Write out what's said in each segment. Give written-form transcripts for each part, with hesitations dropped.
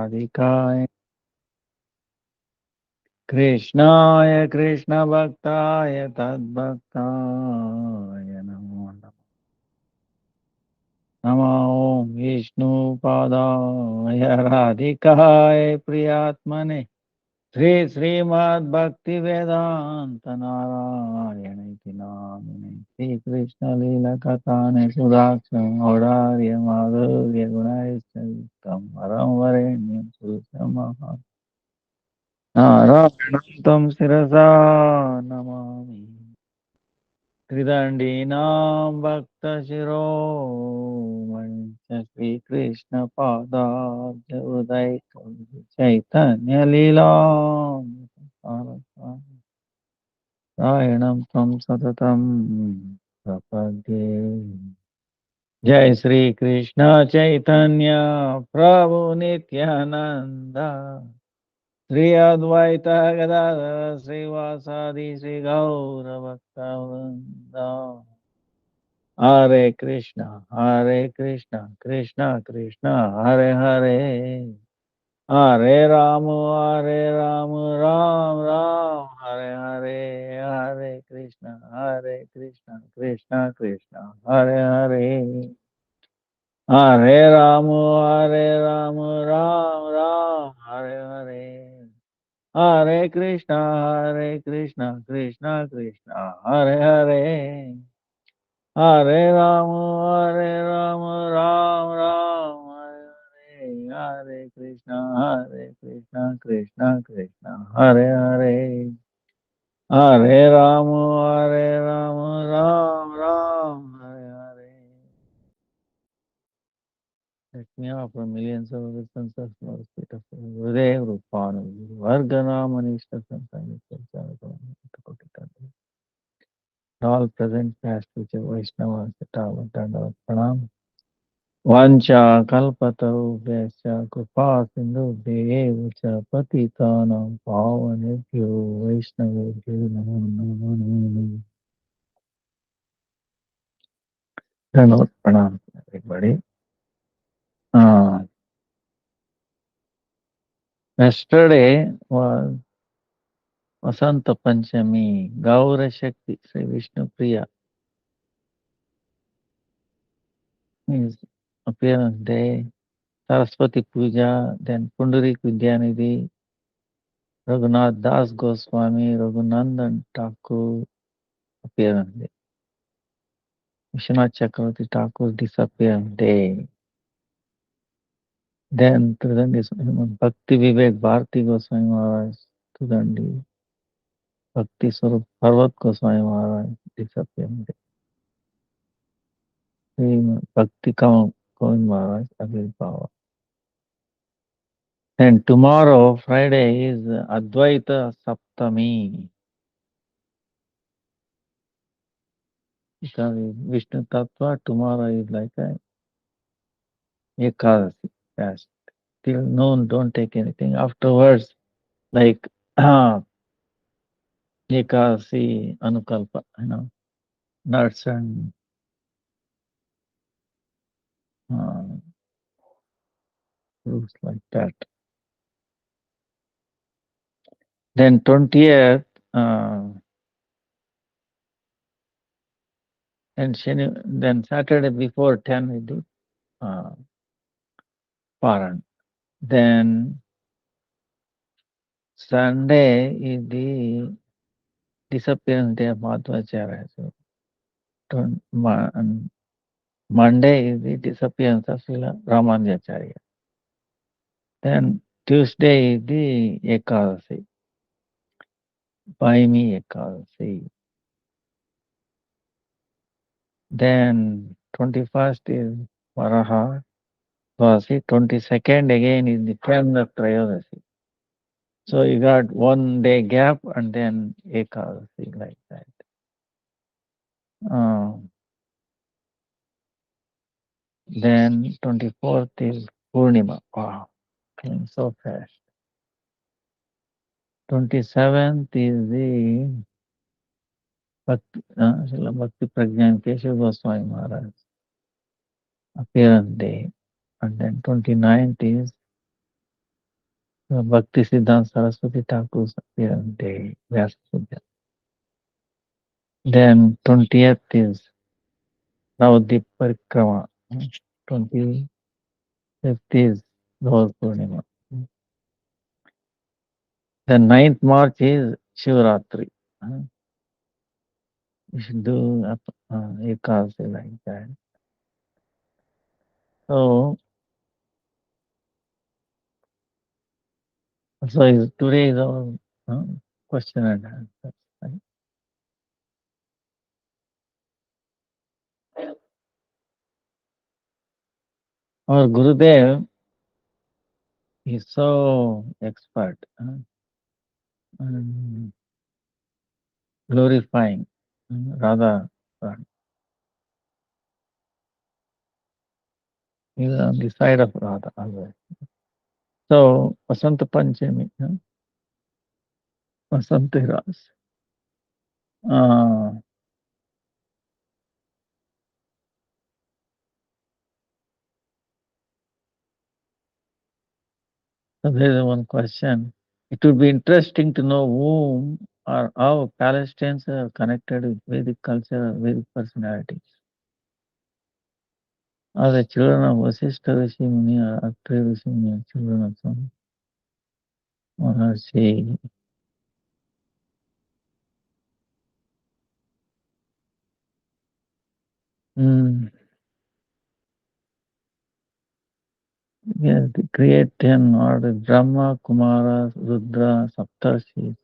Radhikaya Krishnaya Krishna Bhaktaya Tadbhaktaya Namo Namo Vishnu Padaya Radhikaya Priyatmane Sri Srimad Bhakti Vedanta Narayana Namine Sri Krishna Lila Katane Sudaksham Aurarya Madhurya Gunaistavitam Aram Varenyam Sushamaha Narayanam Sirasa Namami Tridandinam Bhakta Shiromani Shri Krishna Pada Udai Chaitanya Lila Rayanam Tam Satatam Prapadye Jai Sri Krishna Chaitanya Prabhu Nityananda Sri Advaita Gadadhara Srivasadi Sri Gaura Bhaktavinda Hare Krishna, Krishna Krishna, Hare Hare, Hare Rama, Ram Ram, Hare Hare, Hare Krishna, Krishna Krishna, Hare Hare, Hare Rama, Ram Ram, Hare Hare, Hare Krishna, Krishna Krishna, Hare Hare. Hare Rama, Ram Ram, Hare Hare, Hare Krishna, Krishna Krishna, Hare Hare, Hare Rama, Ram Ram, Hare Hare. Let me offer millions of reasons of Lord Spirit of Gurudev, Rupanu, Vargana, Manishta, Santani, all present past future Vaishnavas, Tava, Pranam. वाञ्छा कल्पतरुभ्यश्च कृपा सिन्धुभ्येव च पतितानां पावनेभ्यो वैष्णवेभ्यो नमो नमः. Dhanavad pranam everybody. Yesterday was Vasanta Panchami, Gaura Shakti, Sri Vishnu Priya. His appearance day, Saraswati Puja, then Pundarik Vidyanidhi, Raghunath Das Goswami, Raghunandan Thakur appearance day. Vishwanath Chakravarti Thakur disappearance day. Then present is Bhakti Vivek Bharati Goswami Maharaj, Tudandi, Bhakti Swarup Parvat Goswami Maharaj disappearance day. Bhakti Govind Maharaj Avirbhava. And tomorrow, Friday, is Advaita Saptami. Because Vishnu Tattva, tomorrow is like a Ekadasi fast. Till noon, don't take anything. Afterwards, like Ekadasi Anukalpa, nuts and fruits like that. Then 20th, and then Saturday before 10 we do Paran. Then Sunday is the disappearance day of Madhvacharya. So Monday is the disappearance of Srila Ramanujacharya. Then Tuesday is the Ekadasi, Paimi Ekadasi. Then 21st is Varaha Dvasi. 22nd again is the 10th of Trayodasi. So you got 1 day gap and then Ekadasi like that. Then 24th is Purnima. Wow, coming so fast. 27th is the Bhakti Prajnan Keshav Goswami Maharaj appearance day. And then 29th is Bhakti Siddhanta Saraswati Thakur's appearance day, Vyasa Puja. Then 20th is Navadip Parikrama. 25th is Dol Purnima. Then 9th March is Shivaratri. You should do Ekadasi like that. So today is our question and answer. Right? Our Gurudev is so expert and glorifying Radha. He is on the side of Radha always. So Vasanta Panchami, Vasanta Ras. So there is one question. It would be interesting to know whom or how Palestinians are connected with Vedic culture, Vedic personalities. Are the children of Vasishtha Rishi Muni or Atri Rishi Muni are children of some Maharshi? Yes, the create 10 order Brahma, Kumara, Rudra, Saptarshis,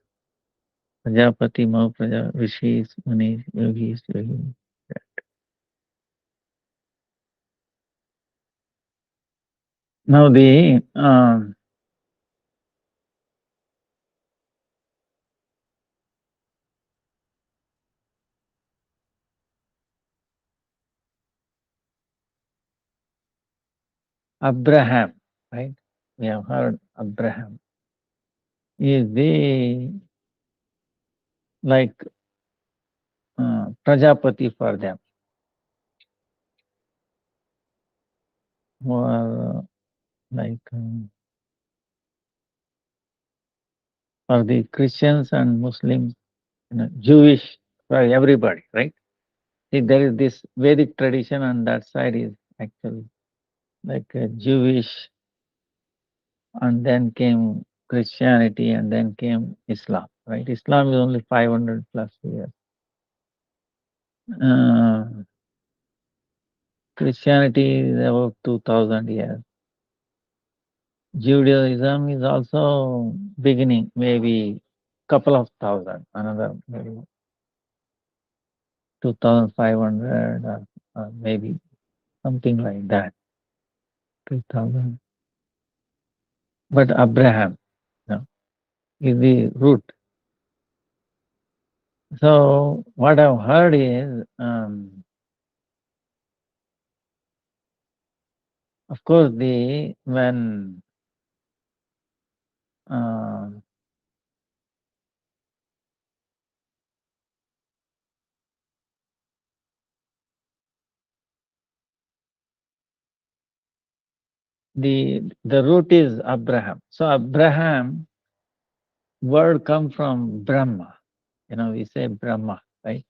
Prajapati, Mahapraja, Rishis, Munis, Yogis, Yogis. Now the Abraham, right? We have heard Abraham is the like Prajapati for them, who are like for the Christians and Muslims, Jewish, for everybody, right? See, there is this Vedic tradition, and that side is actually like Jewish, and then came Christianity, and then came Islam, right? Islam is only 500 plus years. Christianity is about 2000 years. Judaism is also beginning, maybe couple of thousand, another maybe 2500 or maybe something like that, 2000. But Abraham is the root. So what I've heard is, of course, when the root is Abraham. So Abraham word come from Brahma. We say Brahma, right?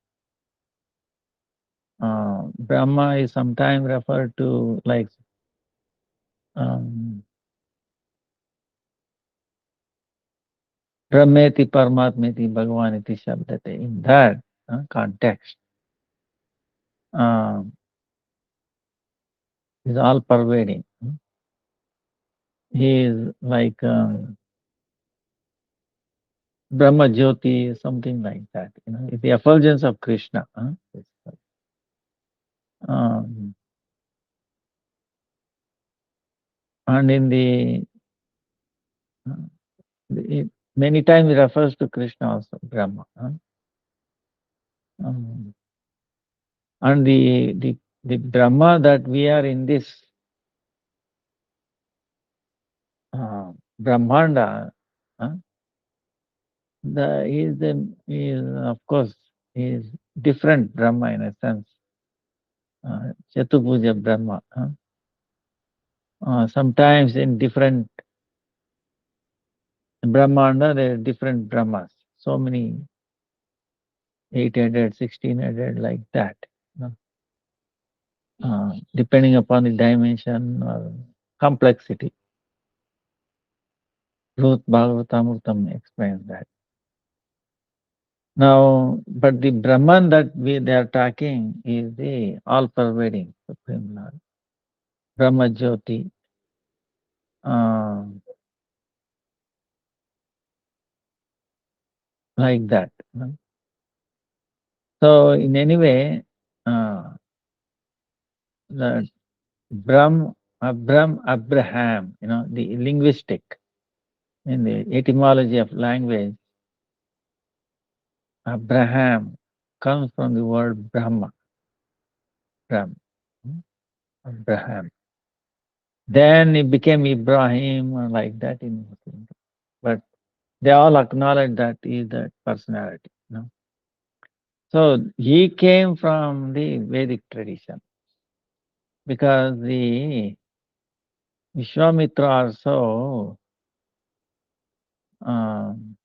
Brahma is sometimes referred to like Brahmeti Paramatmeti Bhagavaniti Shabdate. In that context, is all pervading. He is like Brahma Jyoti, something like that. It's the effulgence of Krishna. And in many times it refers to Krishna also, Brahma. And the Brahma that we are in this Brahmanda, is of course is different Brahma in a sense. Chaturbuja Brahma. Sometimes in different Brahmanda, there are different Brahmas. So many 800, 1600, like that. You know, depending upon the dimension or complexity. Ruth Bhagavatamurtam explains that. Now, but the Brahman that they are talking is the all-pervading Supreme Lord, Brahma Jyoti. Like that. You know. So in any way, the Abraham, the linguistic, in the etymology of language, Abraham comes from the word Brahma, Brahm, Abraham. Then it became Ibrahim, like that in Muslim. But they all acknowledge that he is that personality. So he came from the Vedic tradition because the Vishwamitra also um,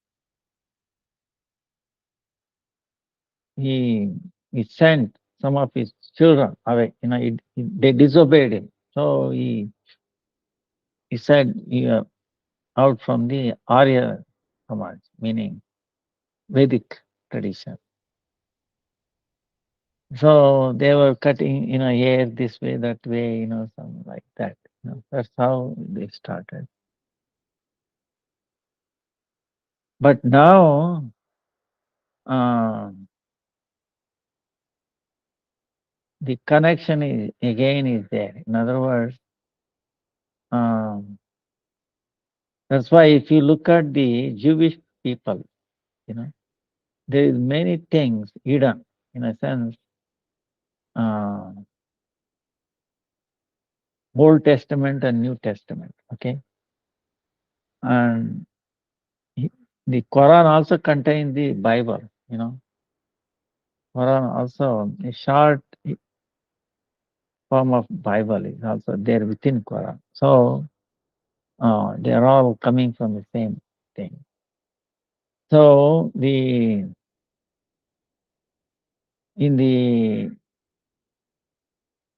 he sent some of his children away. They disobeyed him. So he said out from the Arya Samaj, meaning Vedic tradition. So they were cutting, hair this way, that way, something like that. That's how they started. But now, the connection is there. In other words, that's why if you look at the Jewish people, there is many things hidden, in a sense, Old Testament and New Testament, okay? And the Quran also contains the Bible, Quran also, a short form of Bible is also there within Quran. So they are all coming from the same thing. So in the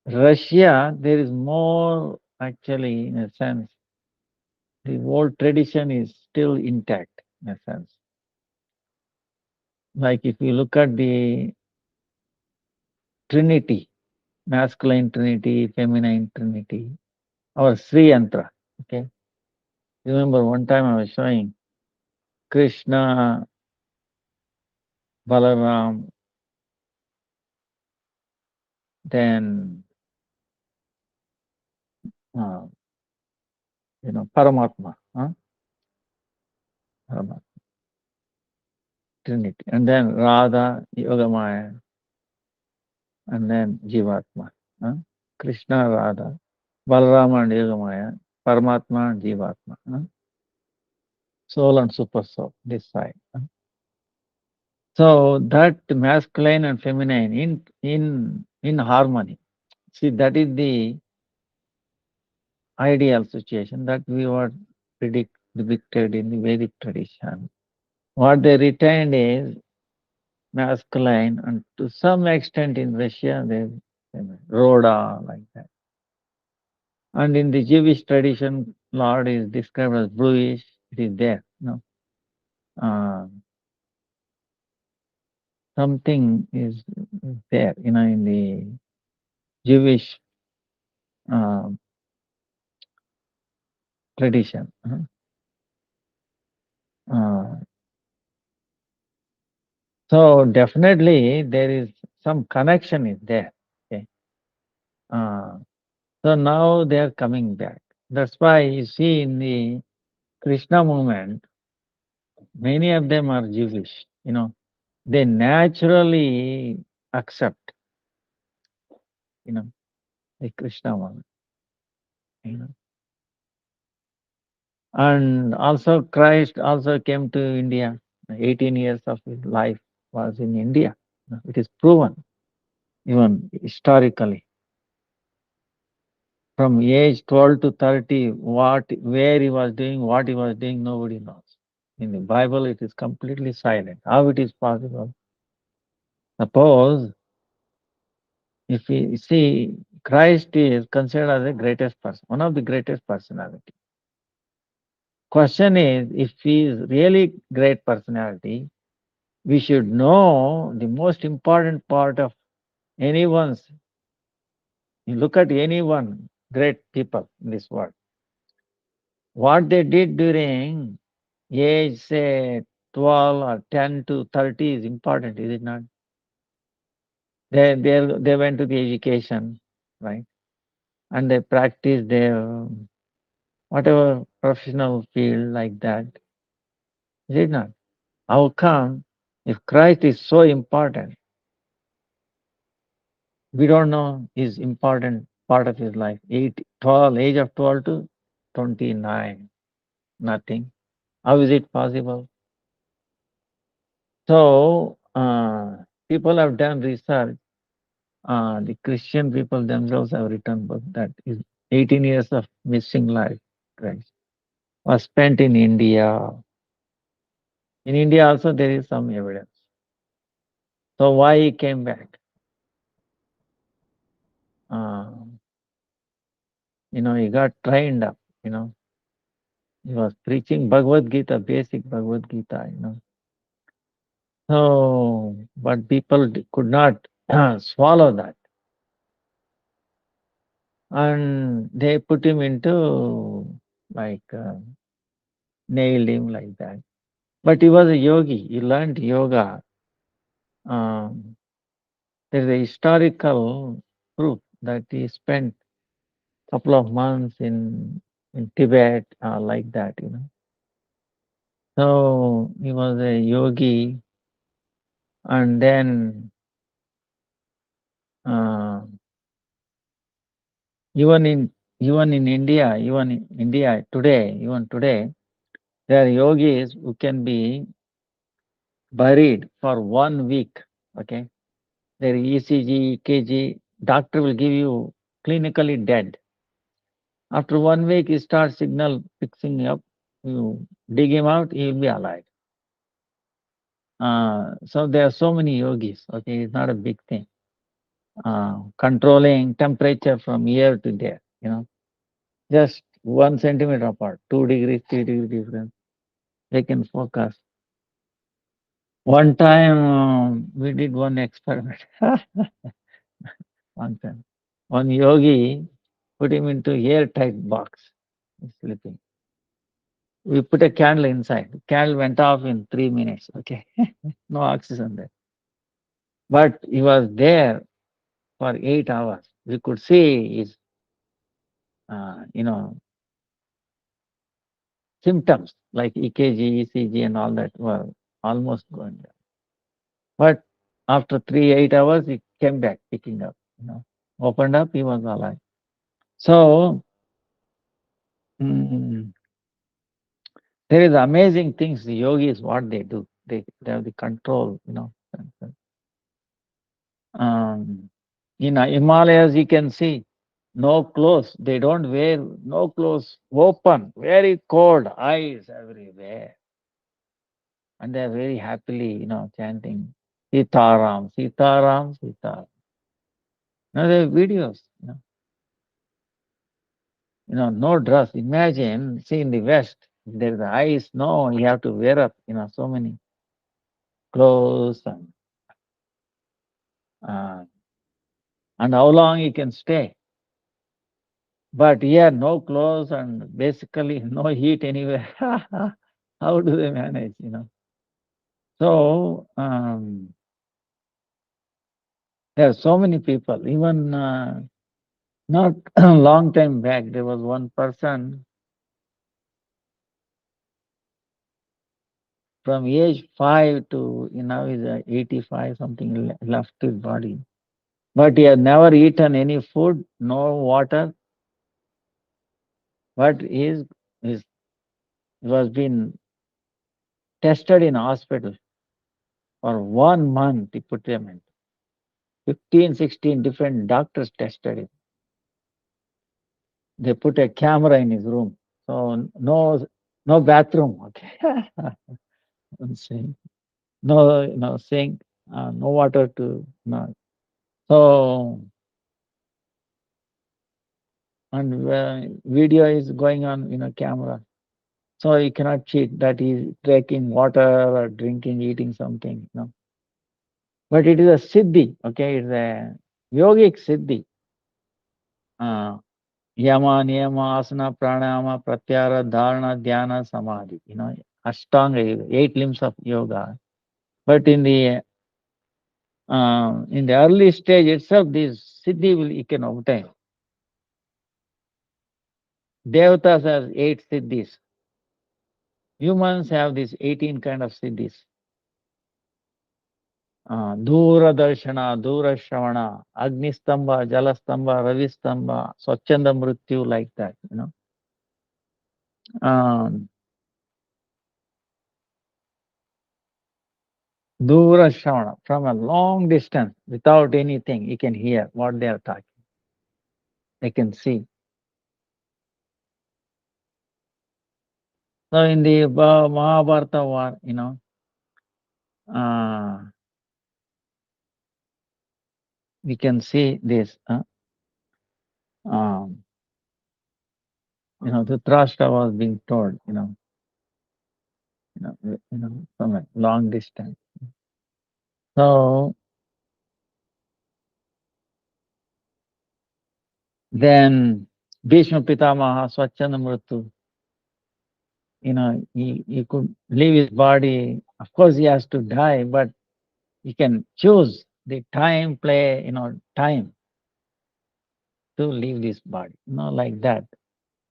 Russia, there is more actually, in a sense, the old tradition is still intact, in a sense. Like if you look at the Trinity, masculine Trinity, feminine Trinity, or Sri Yantra, okay? Remember one time I was showing Krishna, Balaram, then uh, Paramatma, Paramatma, Trinity, and then Radha, Yogamaya, and then Jivatma, Krishna, Radha, Balarama and Yogamaya, Paramatma and Jivatma, soul and super soul, this side. So that masculine and feminine in harmony. See, that is the ideal situation that we were depicted in the Vedic tradition. What they retained is masculine, and to some extent in Russia, there's Rhoda, like that. And in the Jewish tradition, Lord is described as bluish. It is there. Uh, something is there, in the Jewish uh, tradition. Uh, so definitely there is some connection is there. Okay. So now they are coming back. That's why you see in the Krishna movement, many of them are Jewish. They naturally accept, the Krishna movement. You know. And also Christ also came to India. 18 years of his life was in India. It is proven, even historically. From age 12 to 30, where he was doing, what he was doing, nobody knows. In the Bible, it is completely silent. How it is possible? Suppose if we see Christ is considered as the greatest person, one of the greatest personality. Question is, if he is really great personality, we should know the most important part of anyone's. You look at anyone, great people in this world. What they did during age, say, 12 or 10 to 30 is important, is it not? They went to the education, right? And they practiced their whatever professional field like that. Is it not? How come if Christ is so important, we don't know his important part of his life? 12, age of 12 to 29, nothing. How is it possible? So, people have done research. The Christian people themselves have written book that is 18 years of missing life, Christ, was spent in India. In India also there is some evidence. So why he came back? Uh, he got trained up, He was preaching Bhagavad Gita, basic Bhagavad Gita. So, but people could not swallow that. And they put him into, like, nailed him like that. But he was a yogi. He learned yoga. Um, there's a historical proof that he spent a couple of months in Tibet, like that. So he was a yogi, and then uh, even in India today, even today, there are yogis who can be buried for 1 week. Okay, their ECG, EKG, doctor will give you clinically dead. After 1 week, he starts signal fixing up. You dig him out, he will be alive. So there are so many yogis. Okay, it's not a big thing. Controlling temperature from here to there. Just 1 centimeter apart, 2 degrees, 3 degrees difference. They can focus. One time we did one experiment. One time, one yogi put him into airtight box. He's sleeping. We put a candle inside. The candle went off in 3 minutes. Okay, no oxygen there. But he was there for 8 hours. We could see his, uh, you know, symptoms like EKG, ECG, and all that were almost going down. But after 8 hours, he came back, picking up. Opened up, he was alive. So mm, there is amazing things. The yogis, what they do, they have the control. Um, in Himalayas, you can see no clothes. They don't wear no clothes, open, very cold, eyes everywhere. And they're very happily, chanting Sitaram, Sitaram, Sitaram. There are videos. No dress. Imagine, see in the West, if there's ice, no, you have to wear up, so many clothes uh, and how long you can stay. But here, no clothes and basically no heat anywhere. How do they manage? So there are so many people. Even not a long time back, there was one person from age 5 to now is 85 something left his body. But he had never eaten any food, no water. But he was being tested in hospital for 1 month. He put him in 15, 16 different doctors tested him. They put a camera in his room. So no No bathroom, okay. Sink. No, no sink, no water to, no. So, and video is going on, camera. So you cannot cheat that he's drinking water or drinking, eating something. But it is a siddhi, okay? It's a yogic siddhi. Uh, Yama, Niyama, Asana, Pranayama, Pratyahara, Dharana, Dhyana, Samadhi. Ashtanga, 8 limbs of yoga. But in the early stage itself, this siddhi you can obtain. Devatas have 8 siddhis. Humans have these 18 kind of siddhis. Dura Darshana, Dura Shravana, Agnistamba, Jalastamba, Ravistamba, Swachanda Mrityu, like that. Um, Dura Shravana, from a long distance, without anything, you can hear what they are talking. They can see. So in the Mahabharata war, we can see this. Dhritarashtra was being told, from a long distance. So then Bhishma Pitamaha, Swachanda Mrityu, he could leave his body. Of course, he has to die, but he can choose the time, time to leave this body, like that.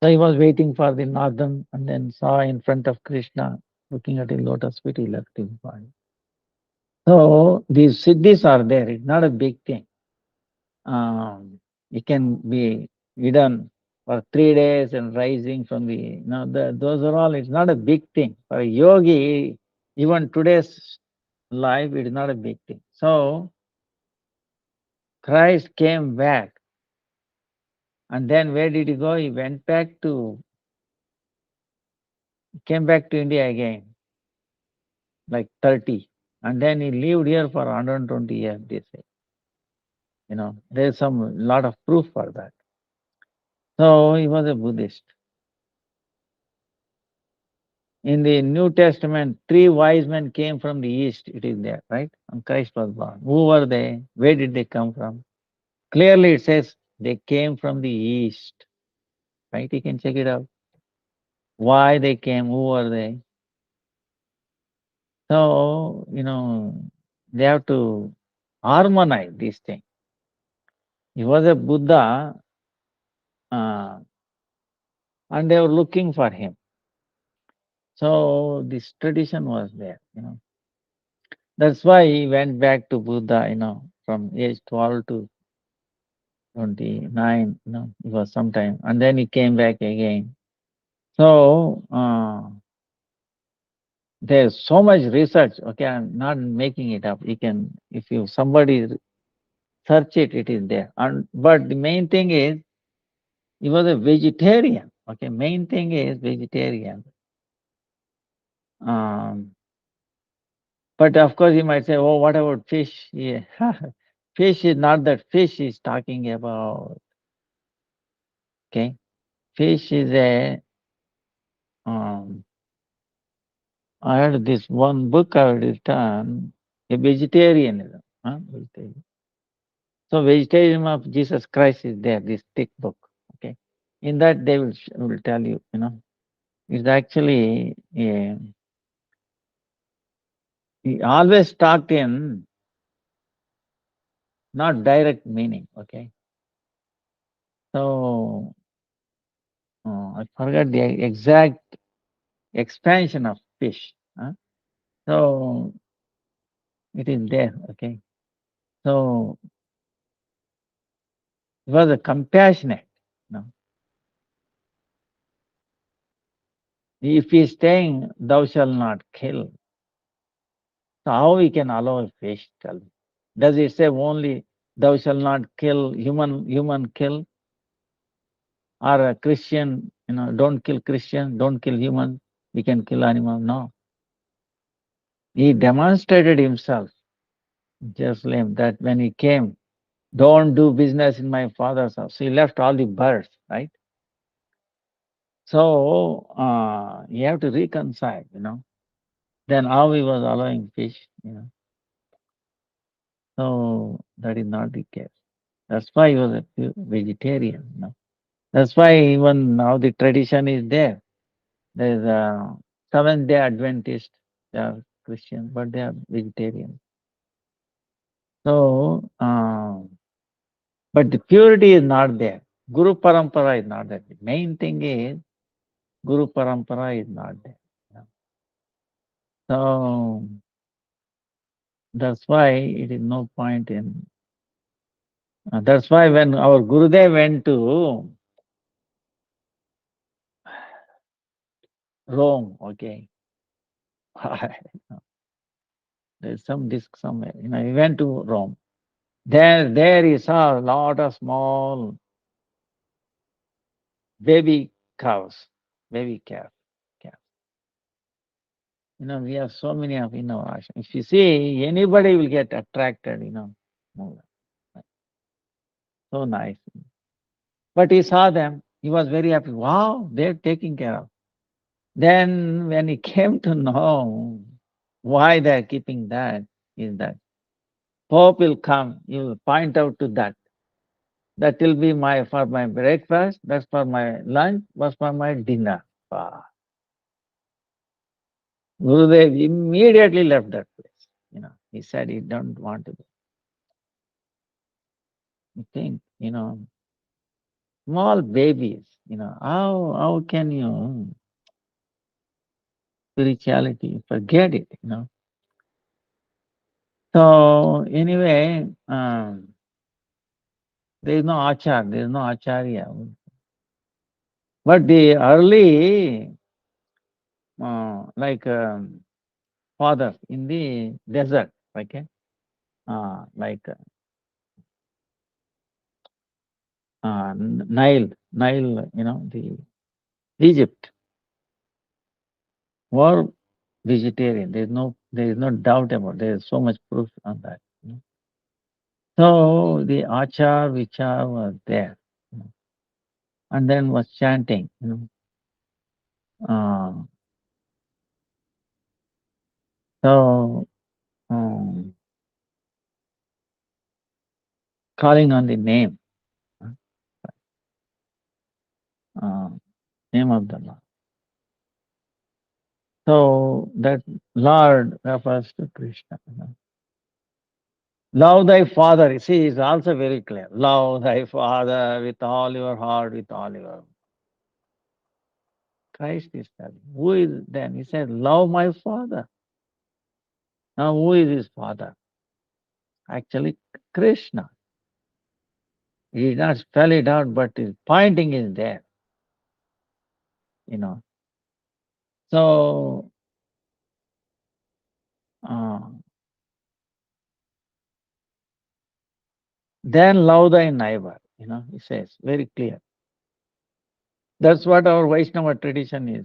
So he was waiting for the northern and then saw in front of Krishna, looking at the lotus feet, he left his body. So these siddhis are there. It's not a big thing. It can be hidden for 3 days and rising from those are all, it's not a big thing. For a yogi, even today's life, it is not a big thing. So Christ came back. And then where did he go? He came back to India again, like 30. And then he lived here for 120 years, they say. There's some lot of proof for that. So he was a Buddhist. In the New Testament, 3 wise men came from the east. It is there, right? And Christ was born. Who were they? Where did they come from? Clearly it says they came from the east. Right? You can check it out. Why they came, who were they? So, they have to harmonize these things. He was a Buddha, and they were looking for him. So this tradition was there. That's why he went back to Buddha, from age 12 to 29, it was sometime. And then he came back again. So there's so much research. Okay, I'm not making it up. If somebody search it, it is there. But the main thing is, he was a vegetarian. Okay, main thing is vegetarian. But of course, you might say, oh, what about fish? Yeah. Fish is not that fish he's talking about. Okay. Fish is I had this one book I had written, a vegetarianism. Vegetarian. So vegetarianism of Jesus Christ is there, this thick book. Okay. In that they will tell you, it's actually, he always talked in not direct meaning. Okay. So I forgot the exact expansion of fish. So it is there. Okay. So it was a compassionate. If he is saying, thou shalt not kill, so how we can allow a fish? Tell me. Does it say only thou shalt not kill human kill? Or a Christian, don't kill Christian, don't kill human? We can kill animal? No. He demonstrated himself, Jerusalem, that when he came, don't do business in my father's house. He left all the birds, right? So you have to reconcile, Then how he was allowing fish. So that is not the case. That's why he was a pure vegetarian. That's why even now the tradition is there. There is a Seventh Day Adventist. They are Christian, but they are vegetarian. So, but the purity is not there. Guru Parampara is not there. The main thing is Guru Parampara is not there. So that's why it is no point in. That's why when our Gurudev went to Rome, okay, there's some disc somewhere. He went to Rome. There he saw a lot of small baby cows, baby calf. We have so many of in our ashram. If you see, anybody will get attracted. So nice. But he saw them. He was very happy. Wow, they're taking care of. Then when he came to know why they're keeping that, is that Pope will come, he will point out to that. That will be for my breakfast, that's for my lunch, that's for my dinner. Ah. Gurudev immediately left that place. He said he don't want to. You think, small babies, how can you spirituality forget it. So anyway, there is no achar, there is no acharya. But the early, like father in the desert, okay, like Nile, the Egypt were vegetarian. There is no doubt about it. There is so much proof on that. So the achar, vichar was there, and then was chanting. Uh, so calling on the uh, name of the Lord. So that Lord refers to Krishna. Love thy father. See, it's also very clear. Love thy father with all your heart, with all your. Christ is telling. Who is then? He said, love my father. Now, who is his father? Actually, Krishna. He did not spell it out, but his pointing is there. So, uh, then love thy neighbor. He says very clear. That's what our Vaishnava tradition is.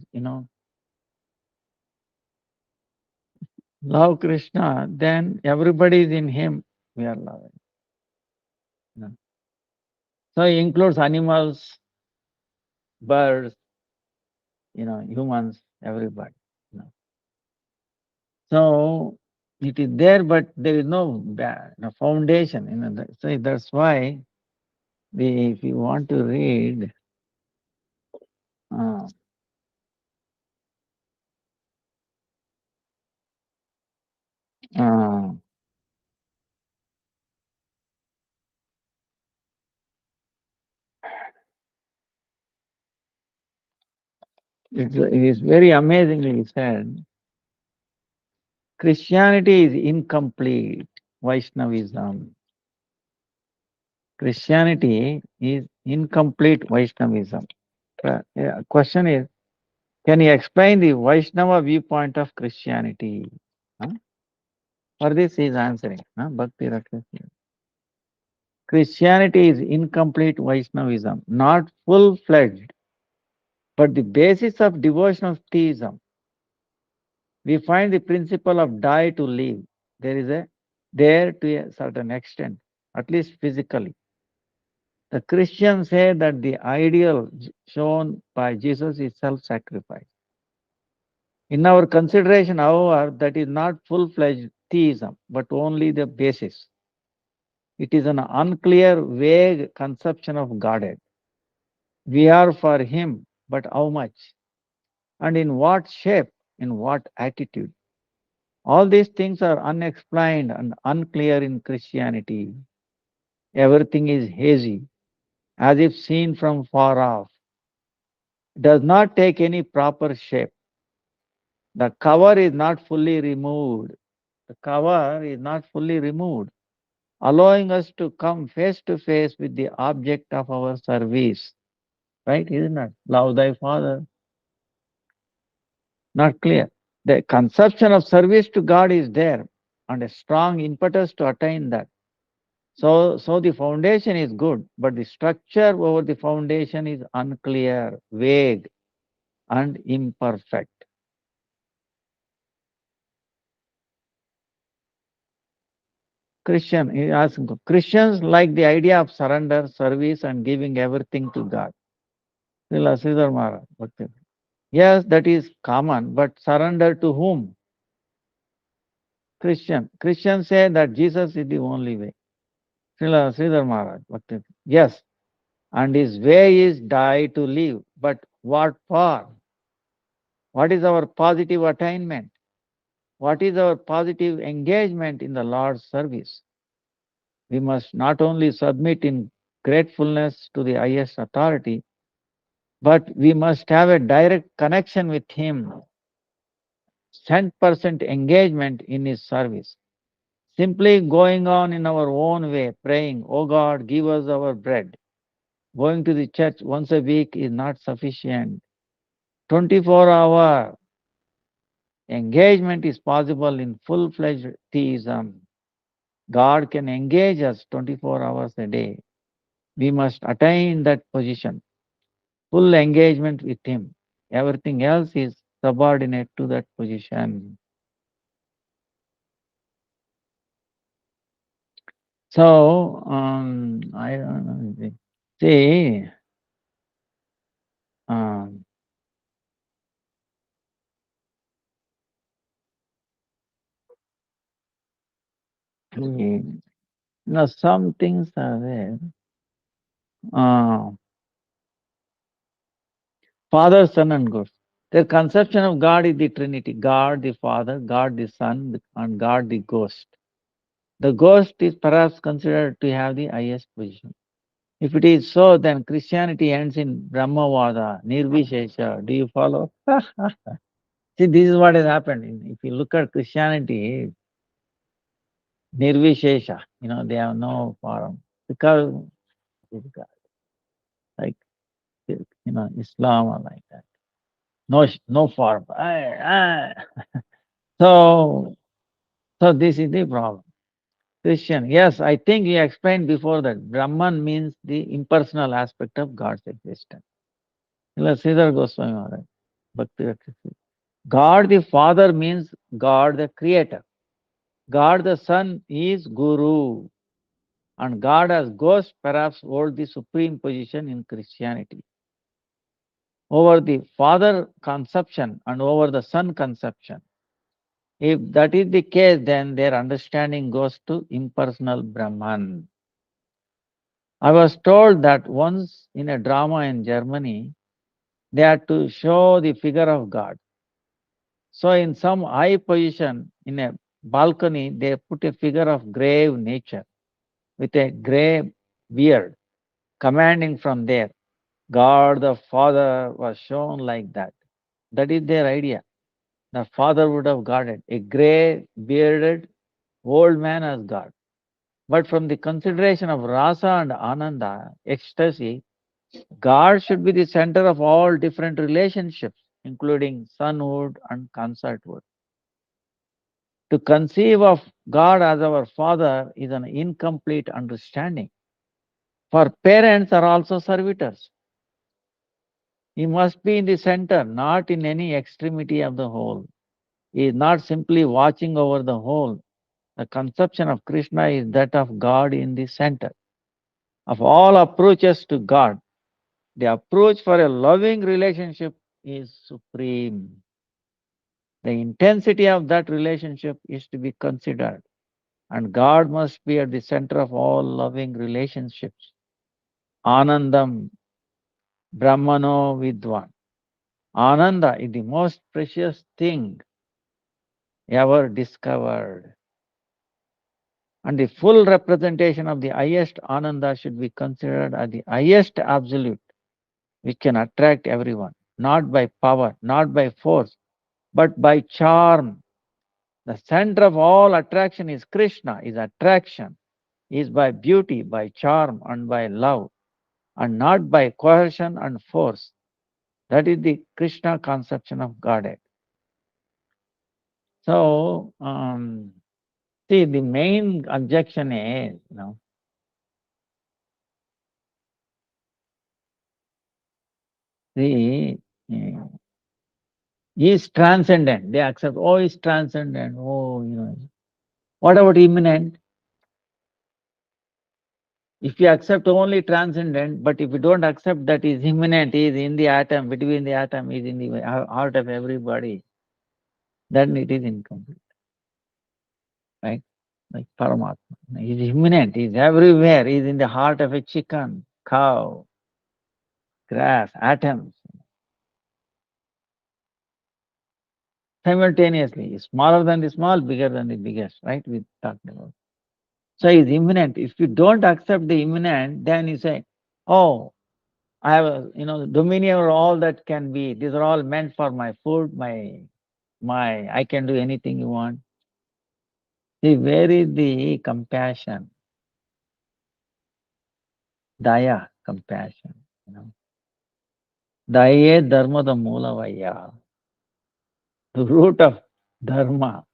Love Krishna, then everybody is in him. We are loving. So it includes animals, birds, humans, everybody. So it is there, but there is no foundation. So that's why if you want to read, uh, uh, it is very amazingly said. Christianity is incomplete Vaishnavism. Christianity is incomplete Vaishnavism. Question is, can you explain the Vaishnava viewpoint of Christianity? Huh? For this he is answering. Bhakti Rakshas. Christianity is incomplete Vaishnavism, not full-fledged, but the basis of devotional theism. we find the principle of die to live. There is a there to a certain extent, at least physically. The Christians say that the ideal shown by Jesus is self-sacrifice. In our consideration, however, that is not full-fledged theism, but only the basis. It is an unclear, vague conception of Godhead. We are for Him, but how much? And in what shape? In what attitude? All these things are unexplained and unclear in Christianity. Everything is hazy, as if seen from far off. It does not take any proper shape. The cover is not fully removed. The cover is not fully removed, allowing us to come face to face with the object of our service. Right? Isn't it? Love thy father. Not clear. The conception of service to God is there and a strong impetus to attain that. So the foundation is good, but the structure over the foundation is unclear, vague, and imperfect. Christians like the idea of surrender, service, and giving everything to God. Srila Sridhar Maharaj, Bhakti. Yes, that is common, but surrender to whom? Christian. Christians say that Jesus is the only way. Srila Sridhar Maharaj, Bhakti. Yes, and his way is die to live. But what for? What is our positive attainment? What is our positive engagement in the Lord's service? We must not only submit in gratefulness to the highest authority, but we must have a direct connection with Him, 100% engagement in His service. Simply going on in our own way, praying, "Oh God, give us our bread." Going to the church once a week is not sufficient. 24-hour engagement is possible in full-fledged theism. God can engage us 24 hours a day. We must attain that position, full engagement with Him. Everything else is subordinate to that position. So, I don't know. See, um, some things are there. Uh, Father, Son, and Ghost. Their conception of God is the Trinity: God the Father, God the Son, and God the Ghost. The ghost is perhaps considered to have the highest position. If it is so, then Christianity ends in Brahmavada, Nirvishesha. Do you follow? See, this is what has happened. If you look at Christianity, Nirvishesha, they have no form. Because, like, Islam or like that. No form. So, so this is the problem. Christian, yes, I think you explained before that Brahman means the impersonal aspect of God's existence. Sridhar Goswami Maharaj, Bhakti Rakshasi. God the Father means God the Creator. God the Son is Guru. And God as Ghost perhaps hold the supreme position in Christianity. Over the Father conception and over the Son conception. If that is the case, then their understanding goes to impersonal Brahman. I was told that once in a drama in Germany, they had to show the figure of God. So, in some high position in a balcony, they put a figure of grave nature with a grey beard, commanding from there. God the Father was shown like that. That is their idea. The Father would have guarded a grey bearded old man as God. But from the consideration of rasa and ananda, ecstasy, God should be the center of all different relationships, including sonhood and consorthood. To conceive of God as our Father is an incomplete understanding. For parents are also servitors. He must be in the center, not in any extremity of the whole. He is not simply watching over the whole. The conception of Krishna is that of God in the center. Of all approaches to God, the approach for a loving relationship is supreme. The intensity of that relationship is to be considered, and God must be at the center of all loving relationships. Anandam Brahmano Vidwan. Ananda is the most precious thing ever discovered. And the full representation of the highest Ananda should be considered as the highest absolute, which can attract everyone, not by power, not by force, but by charm. The center of all attraction is Krishna, is attraction, is by beauty, by charm, and by love, and not by coercion and force. That is the Krishna conception of Godhead. So, see, the main objection is, the is transcendent. They accept, oh, is transcendent. Oh, what about immanent? If you accept only transcendent, but if you don't accept that is immanent, is in the atom, between the atom, is in the heart of everybody, then it is incomplete, right? Like Paramatma. He is immanent, he is everywhere, he is in the heart of a chicken, cow, grass, atoms. Simultaneously, smaller than the small, bigger than the biggest, right? We talked about. So he is immanent. If you don't accept the immanent, then you say, oh, I have dominion over all that can be. These are all meant for my food, I can do anything you want. See, where is the compassion? Daya, compassion. Daye dharma the moola vaya. The root of dharma,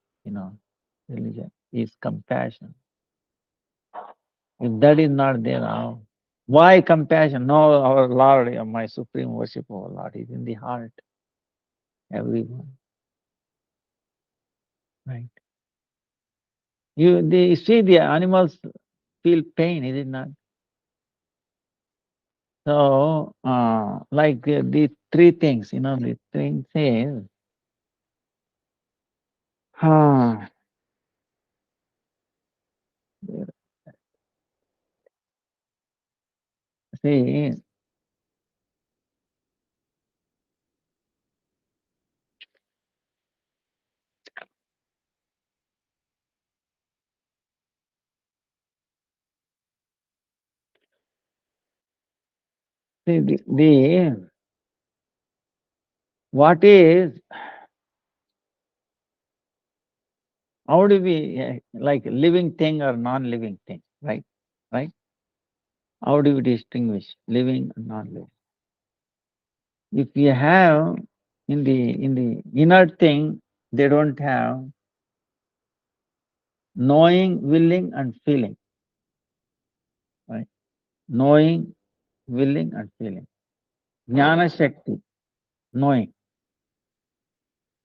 religion, is compassion. If that is not there, how? Why compassion? No, our Lord, my supreme worship of our Lord is in the heart, everyone. Right? They see the animals feel pain, is it not? So, like the three things, the thing says, ah, see, what is, how do we, like living thing or non-living thing, right? Right? How do we distinguish living and non-living? If you have in the inert thing, they don't have knowing, willing, and feeling, right? Knowing, willing, and feeling. Jnana Shakti, knowing,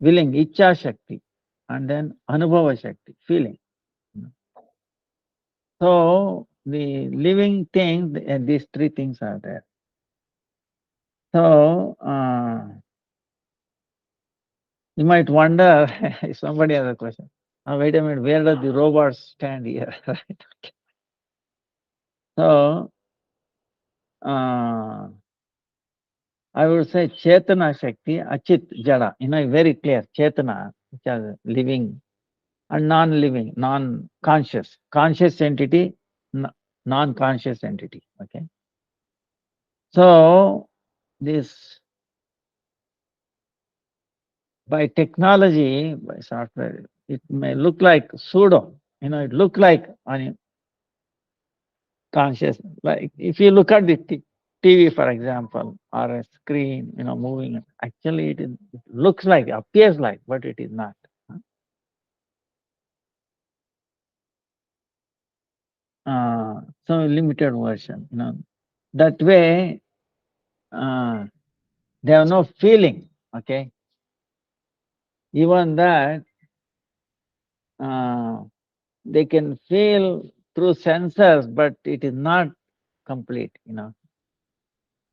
willing, Icha Shakti, and then Anubhava Shakti, feeling. So the living thing, these three things are there. So you might wonder, if somebody has a question, wait a minute, where does the robot stand here? Right? So I would say Chetana Shakti, Achit Jada, very clear. Chetana, which are living and non-living, non-conscious. Conscious entity, non-conscious entity. Okay. So this, by technology, by software, it may look like pseudo. It look like conscious. Like if you look at the TV, for example, or a screen, moving, actually it looks like, appears like, but it is not. So limited version, that way, they have no feeling, okay? Even that, uh, they can feel through sensors, but it is not complete.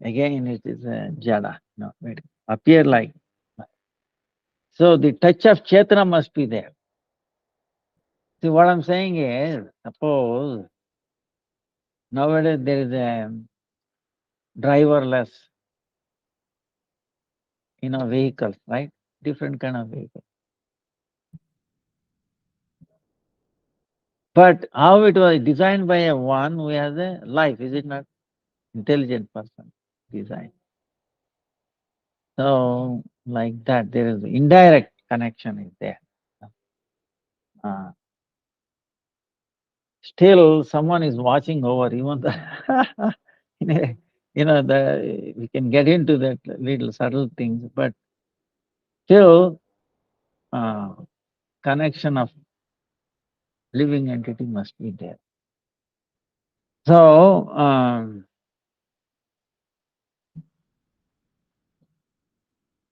Again, it is a jada, it appear like. So the touch of Chetana must be there. See, what I'm saying is, suppose nowadays there is a driverless, vehicles, right? Different kind of vehicle. But how it was designed by a one who has a life, is it not? Intelligent person design. So like that, there is indirect connection is there. Uh, Still, someone is watching over, even the, we can get into that little subtle things, but still, uh, connection of living entity must be there. So,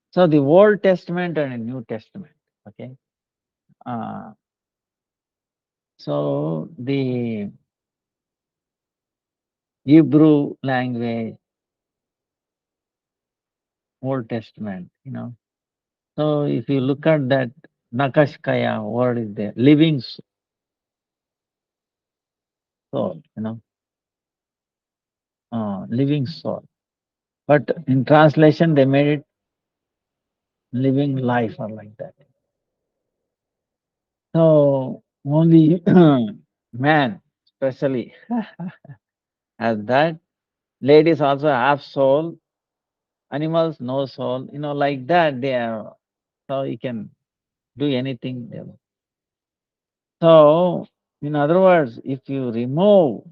so the Old Testament and the New Testament, okay. Uh, so the Hebrew language, Old Testament. So if you look at that Nakashkaya word is there, living soul, living soul. But in translation, they made it living life or like that. So only man, especially, has that. Ladies also have soul. Animals no soul. Like that. They are so you can do anything. So, in other words, if you remove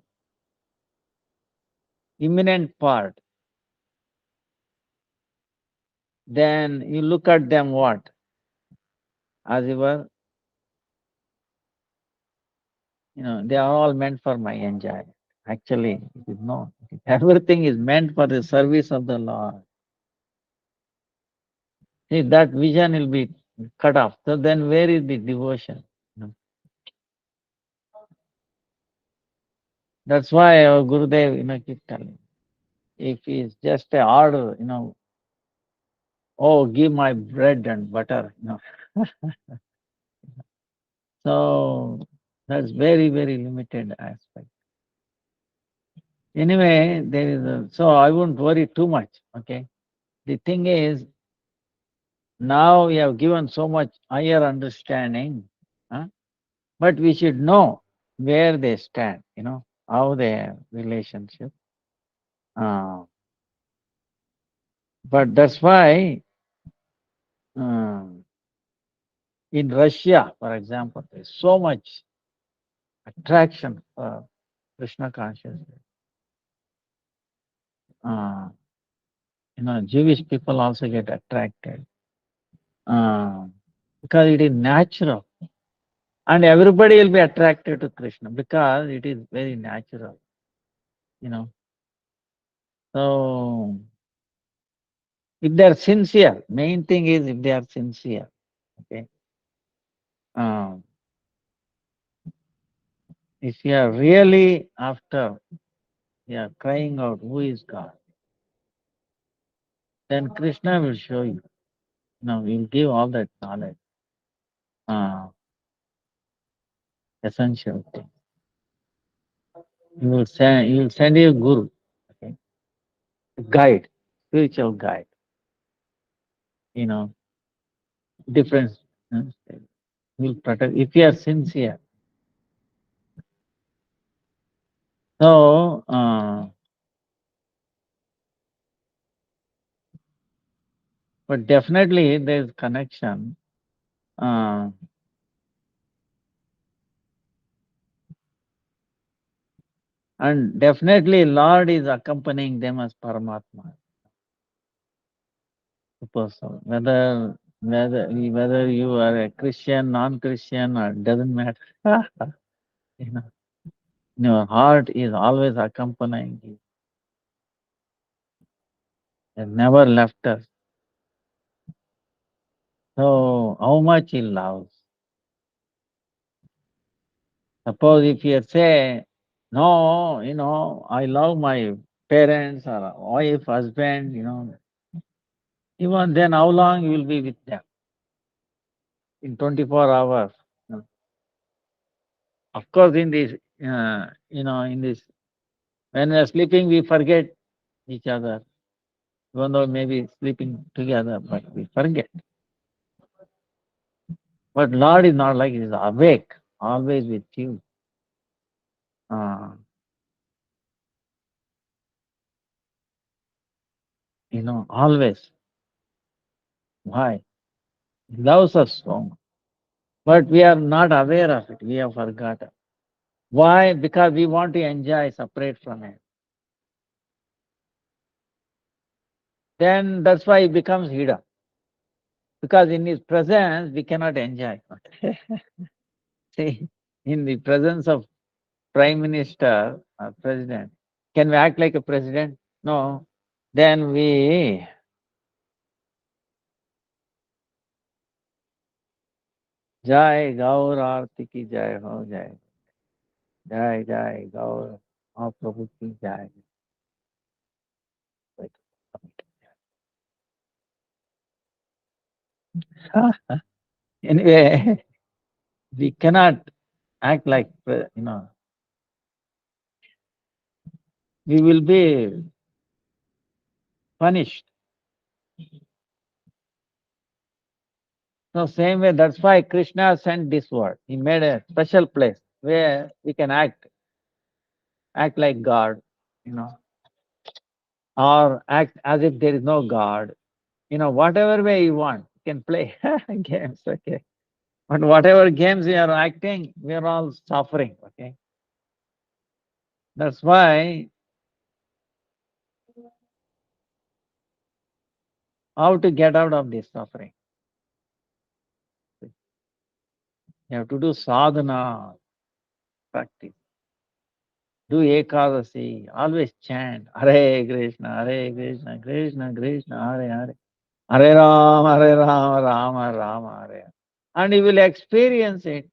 imminent part, then you look at them what? As you were, they are all meant for my enjoyment. Actually, it is not. Everything is meant for the service of the Lord. See, that vision will be cut off. So then where is the devotion? That's why our Gurudev, keep telling. If it's just a order, oh, give my bread and butter. So that's very, very limited aspect. Anyway, so I won't worry too much. Okay. The thing is, now we have given so much higher understanding, huh? But we should know where they stand, how their relationship. Uh, but that's why um, in Russia, for example, there's so much attraction for Krishna consciousness. Uh, Jewish people also get attracted uh, because it is natural. And everybody will be attracted to Krishna because it is very natural. So if they are sincere, main thing is if they are sincere, okay. Um, if you are really after, you are crying out, who is God? Then Krishna will show you. He will give all that knowledge, uh, essential thing. He will send you a guru, okay, guide, spiritual guide. You know, different. Will protect if you are sincere. So, but definitely there is connection. Uh, and definitely Lord is accompanying them as Paramatma. Suppose so. Whether you are a Christian, non-Christian, or doesn't matter. you know, your heart is always accompanying you. It never left us. So how much he loves. Suppose if you say, no, I love my parents or wife, husband, even then how long you will be with them? In 24 hours. No. Of course, in this, in this, when we are sleeping, we forget each other, even though maybe sleeping together, but we forget. But Lord is not like, He is awake, always with you. Uh, always. Why? He loves us so much. But we are not aware of it. We have forgotten. Why? Because we want to enjoy separate from Him. Then that's why it becomes hidden. Because in His presence, we cannot enjoy. See, in the presence of Prime Minister or President, can we act like a president? No. Then we, Jai Gaur Aarti ki Jai ho Jai. Jai Jai Gaur Mahaprabhu ki Jai. Anyway, we cannot act like, we will be punished. So same way, that's why Krishna sent this word. He made a special place where we can act like God, or act as if there is no God. Whatever way you want, you can play games, okay? But whatever games we are acting, we are all suffering, okay? That's why how to get out of this suffering? You have to do sadhana, practice. Do Ekadasi, always chant Hare Krishna, Hare Krishna, Krishna Krishna, Hare Hare, Hare Rama, Rama Rama, Hare Hare. And you will experience it.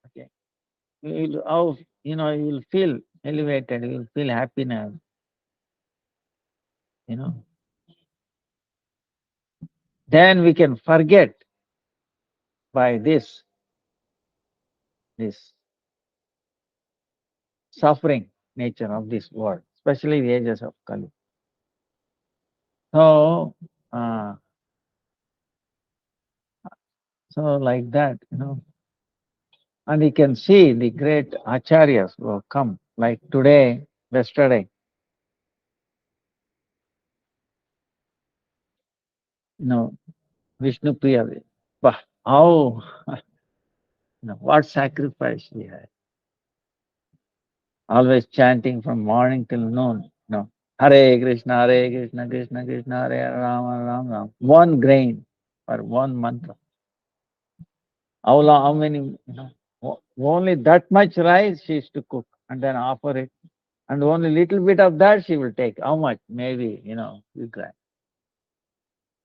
Okay. You will feel elevated, you will feel happiness, you know. Then we can forget by this suffering nature of this world, especially the ages of Kali. So, uh, so like that, and you can see the great acharyas who have come, like today, yesterday, Vishnu Priya. Bah, how, what sacrifice she had. Always chanting from morning till noon. Hare Krishna, Krishna Krishna, Hare Hare, Rama, Rama, Rama. One grain or one mantra. How many, only that much rice she used to cook and then offer it. And only little bit of that she will take. How much? Maybe, you grant.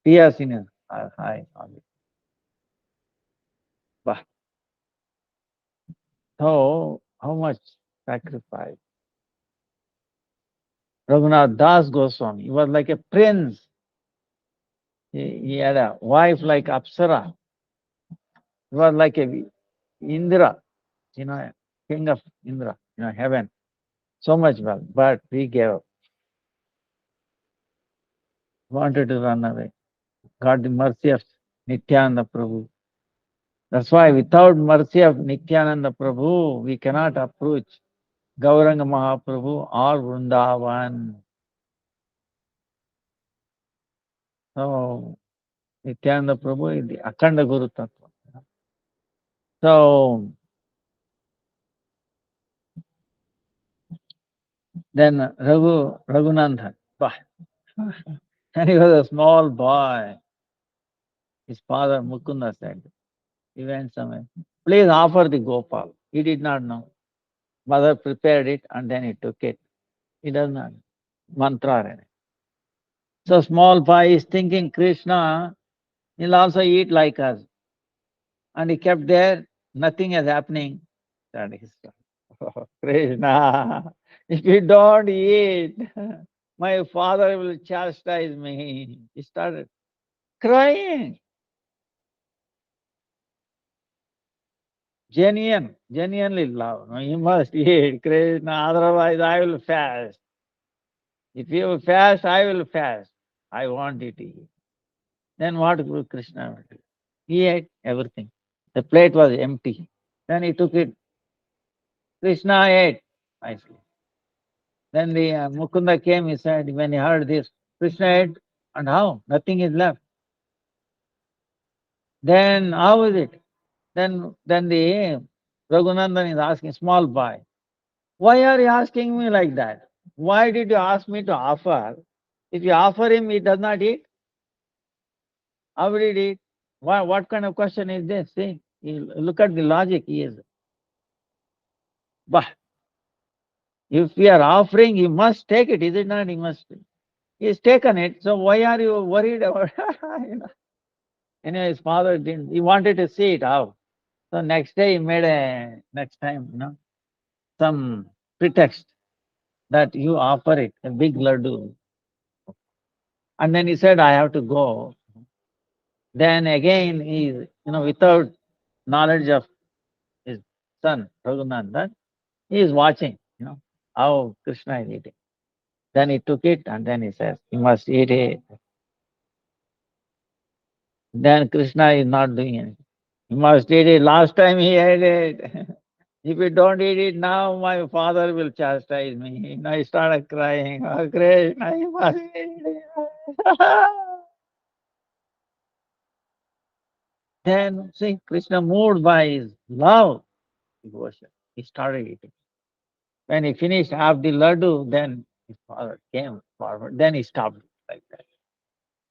Tears in her eyes. But so, how much sacrifice? Raghunath Das Goswami, he was like a prince. He had a wife like Apsara. He was like a Indra, king of Indra, heaven. So much wealth, but he gave up. Wanted to run away. Got the mercy of Nityananda Prabhu. That's why without mercy of Nityananda Prabhu, we cannot approach Gauranga Mahaprabhu or Vrindavan. So Nityananda Prabhu is the Akhanda Guru Tattva. So then Raghunandan, and he was a small boy. His father Mukunda said, he went somewhere, please offer the Gopal. He did not know. Mother prepared it and then he took it. He does not know. Mantra. So small boy is thinking Krishna He'll also eat like us. And he kept there, nothing is happening. And he said, "Oh, Krishna, if you don't eat, my father will chastise me." He started crying. Genuinely love. No, you must eat, Krishna, otherwise I will fast. If you fast, I will fast. I want you to eat. Then what Guru Krishna will do? He ate everything. The plate was empty. Then he took it. Krishna ate. I see. Then the Mukunda came, he said, when he heard this, Krishna ate, and how? Nothing is left. Then how is it? Then the Raghunandan is asking, small boy, why are you asking me like that? Why did you ask me to offer? If you offer him, he does not eat. How will he eat? What kind of question is this? See, look at the logic he is. But if we are offering, he must take it, is it not? He must. He's taken it, so why are you worried about you know? Anyway, his father didn't. He wanted to see it how. So next day he made next time, some pretext that you offer it, a big laddu. And then he said, I have to go. Then again, without knowledge of his son, Raghunandan, he is watching, how Krishna is eating. Then he took it and then he says, you must eat it. Then Krishna is not doing anything. You must eat it. Last time he ate it. If you don't eat it now, my father will chastise me. I started crying. Oh, Krishna, you must eat it. Then, see, Krishna moved by his love, devotion. He started eating. When he finished half the laddu, then his father came forward. Then he stopped like that.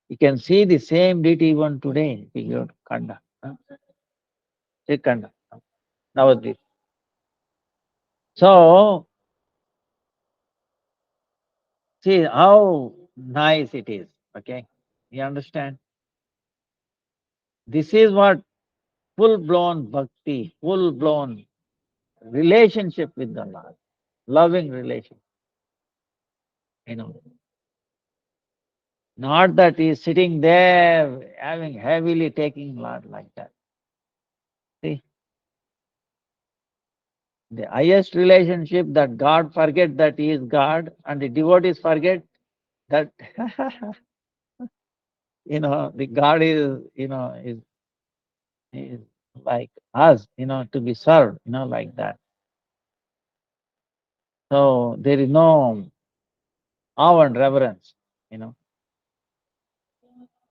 You can see the same deity even today. If you go to Kanda, Srikanda, Navadvip. So, see how nice it is. Okay, you understand? This is what full blown bhakti, full blown relationship with the Lord, loving relation. You know, not that he's sitting there having heavily taking Lord like that. See, the highest relationship that God forget that he is God, and the devotees forget that the God is like us, to be served, like that. So there is no awe and reverence, you know,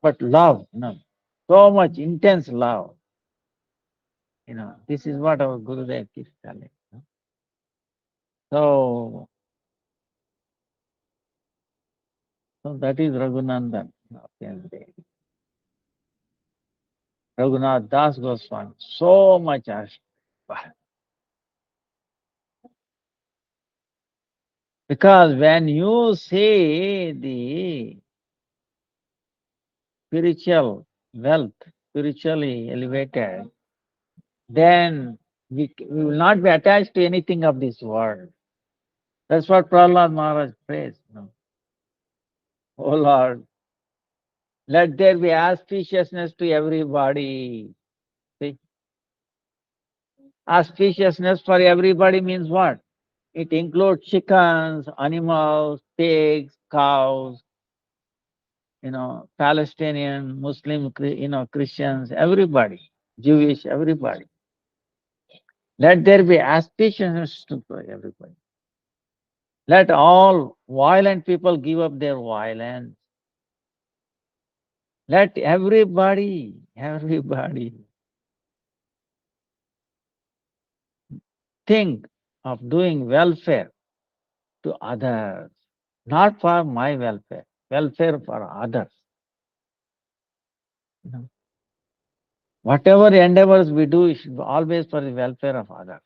but love, so much intense love. This is what our Gurudev keeps telling. So, so that is Raghunandan. Okay. Raghunath Das Goswami, so much ash. Because when you see the spiritual wealth, spiritually elevated, then we will not be attached to anything of this world. That's what Prahlad Maharaj prays. Oh Lord, let there be auspiciousness to everybody. See, auspiciousness for everybody means what? It includes chickens, animals, pigs, cows, Palestinian, Muslim, Christians, everybody, Jewish, everybody. Let there be auspiciousness to everybody. Let all violent people give up their violence. Let everybody think of doing welfare to others, not for my welfare, welfare for others. Whatever endeavors we do, it should be always for the welfare of others.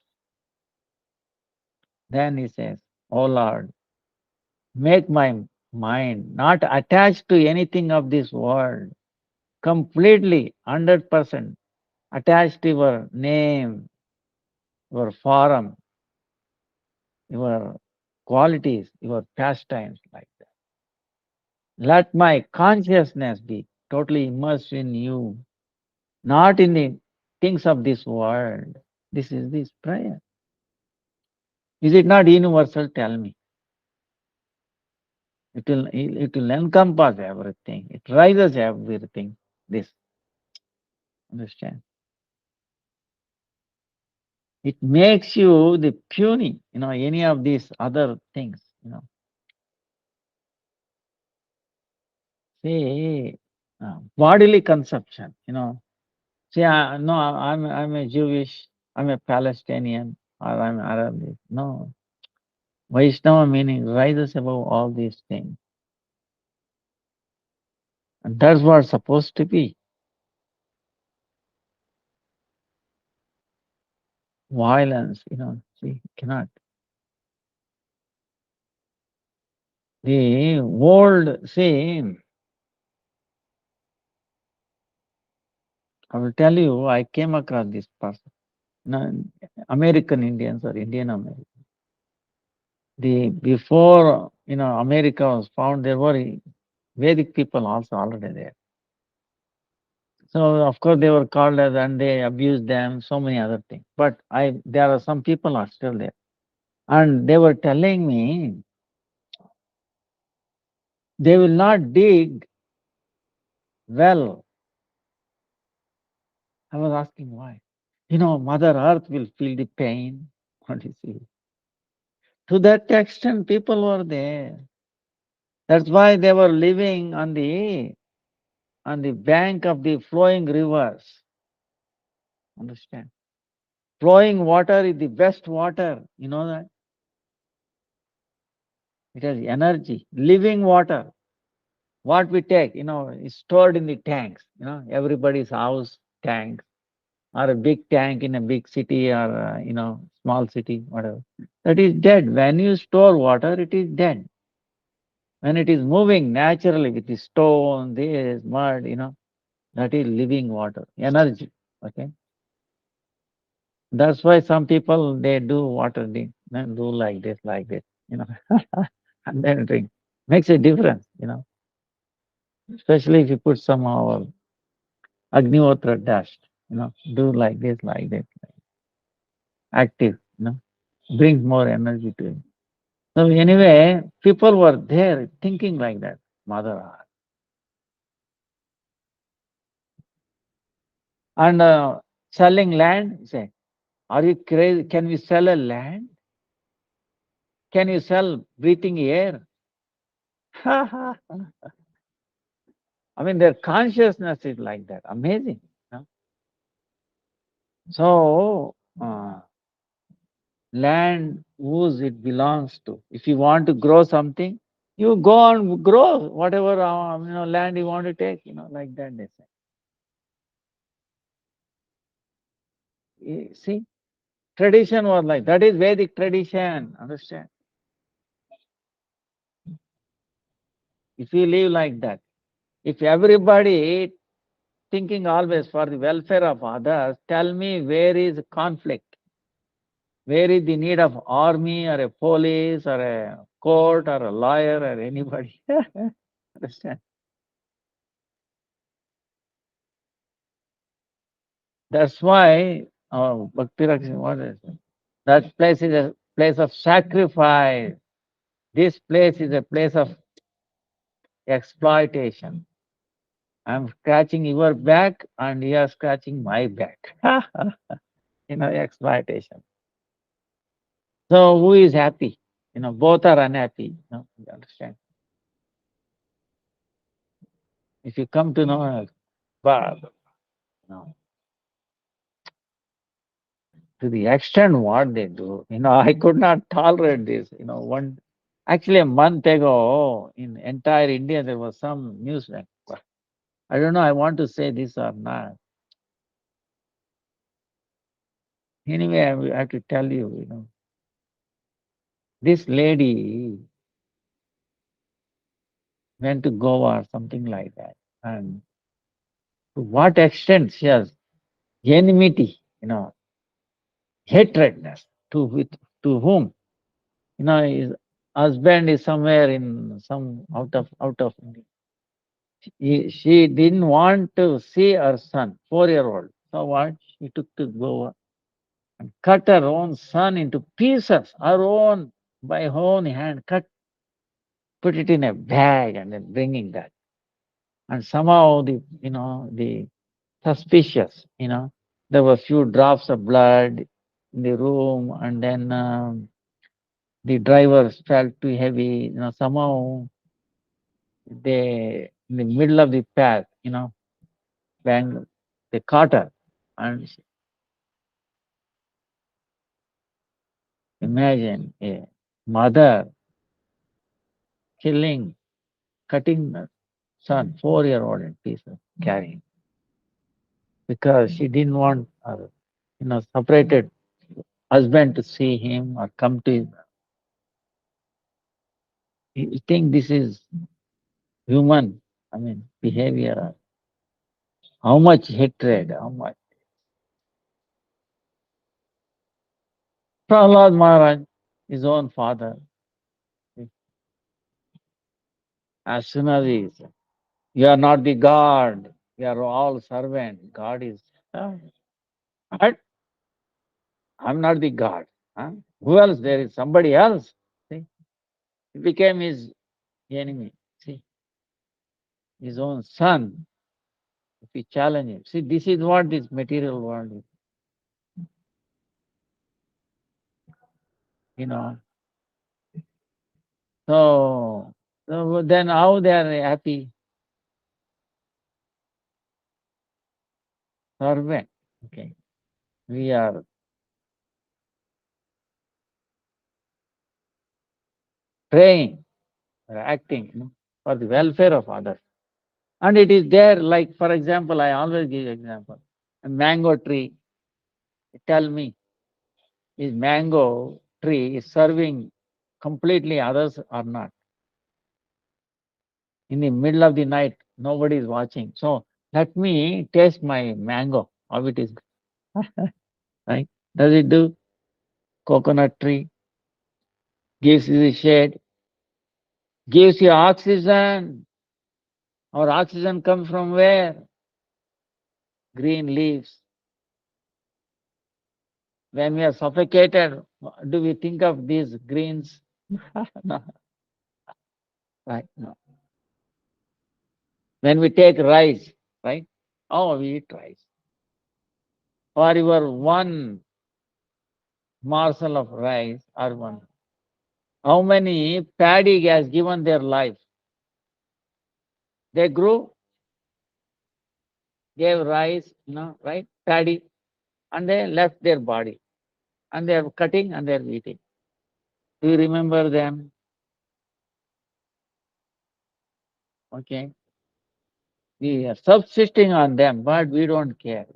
Then he says, oh Lord, make my mind not attached to anything of this world. completely 100% attached to your name, your form, your qualities, your pastimes like that. Let my consciousness be totally immersed in you, not in the things of this world. This is this prayer. Is it not universal? Tell me. It will encompass everything. It rises everything. This understand. It makes you the puny, any of these other things, See, bodily consumption, See, no, I'm a Jewish, I'm a Palestinian, or I'm Arab. No, Vaishnava meaning rises above all these things. And that's what's supposed to be. Violence, see, cannot. The world, see, I will tell you, I came across this person. No, American Indians or Indian Americans. Before America was found, there were Vedic people also already there. So of course they were called as and they abused them, so many other things. But there are some people are still there. And they were telling me they will not dig well. I was asking why. Mother Earth will feel the pain. What do you see? To that extent, people were there. That's why they were living on the bank of the flowing rivers. Understand? Flowing water is the best water. You know that? It has energy. Living water. What we take, is stored in the tanks. Everybody's house tank or a big tank in a big city or, small city, whatever. That is dead. When you store water, it is dead. When it is moving naturally with the stone, this, mud, that is living water, energy. Okay. That's why some people they do water do like this, and then drink. Makes a difference, Especially if you put some of Agnihotra dust, do like this, active, brings more energy to it. So anyway, people were there thinking like that, Mother Earth. And selling land, say, are you crazy? Can we sell a land? Can you sell breathing air? I mean, their consciousness is like that. Amazing. So, land whose it belongs to. If you want to grow something, you go and grow whatever land you want to take. Like that they say. See, tradition was like that is Vedic tradition. Understand? If you live like that, if everybody thinking always for the welfare of others, tell me where is conflict? Where is the need of army or a police or a court or a lawyer or anybody? Understand? That's why Bhakti Rakshana, what is it? That place is a place of sacrifice. This place is a place of exploitation. I'm scratching your back and you are scratching my back. Exploitation. So who is happy? Both are unhappy. You understand? If you come to know, but to the extent what they do, I could not tolerate this. Actually a month ago in entire India there was some news. I don't know. I want to say this or not. Anyway, I have to tell you, this lady went to Goa or something like that, and To what extent she has enmity, hatredness to whom? His husband is somewhere in some out of India. She didn't want to see her son, 4-year-old. So what? She took to Goa and cut her own son into pieces, her own, by her own hand, put it in a bag and then bringing that. And somehow the suspicious, there were few drops of blood in the room, and then the driver felt too heavy, somehow they, in the middle of the path, when they caught her, and imagine a mother killing, cutting the son, 4-year-old in pieces, carrying, because she didn't want her, separated husband to see him or come to him. You think this is human, behavior? How much hatred, how much? Prahlad Maharaj, his own father, as soon as he is, you are not the God, you are all servant. God is, but I'm not the God. Huh? Who else? There is somebody else. See? He became his enemy. See, his own son. If he challenge him, see, this is what this material world is. You know. So then how they are happy? Servant. Okay. We are praying, we are acting, for the welfare of others. And it is there, like, for example, I always give example. A mango tree, tell me, is mango tree is serving completely others or not? In the middle of the night, nobody is watching. So let me taste my mango, how it is. Right? Does it do? Coconut tree gives you the shade, gives you oxygen. Our oxygen comes from where? Green leaves. When we are suffocated, do we think of these greens? No. Right? No. When we take rice, right? Oh, we eat rice. For your one morsel of rice or one, how many paddy has given their life? They grew, gave rice, right? Paddy, and they left their body. And they are cutting and they are eating. Do you remember them? Okay. We are subsisting on them, but we don't care.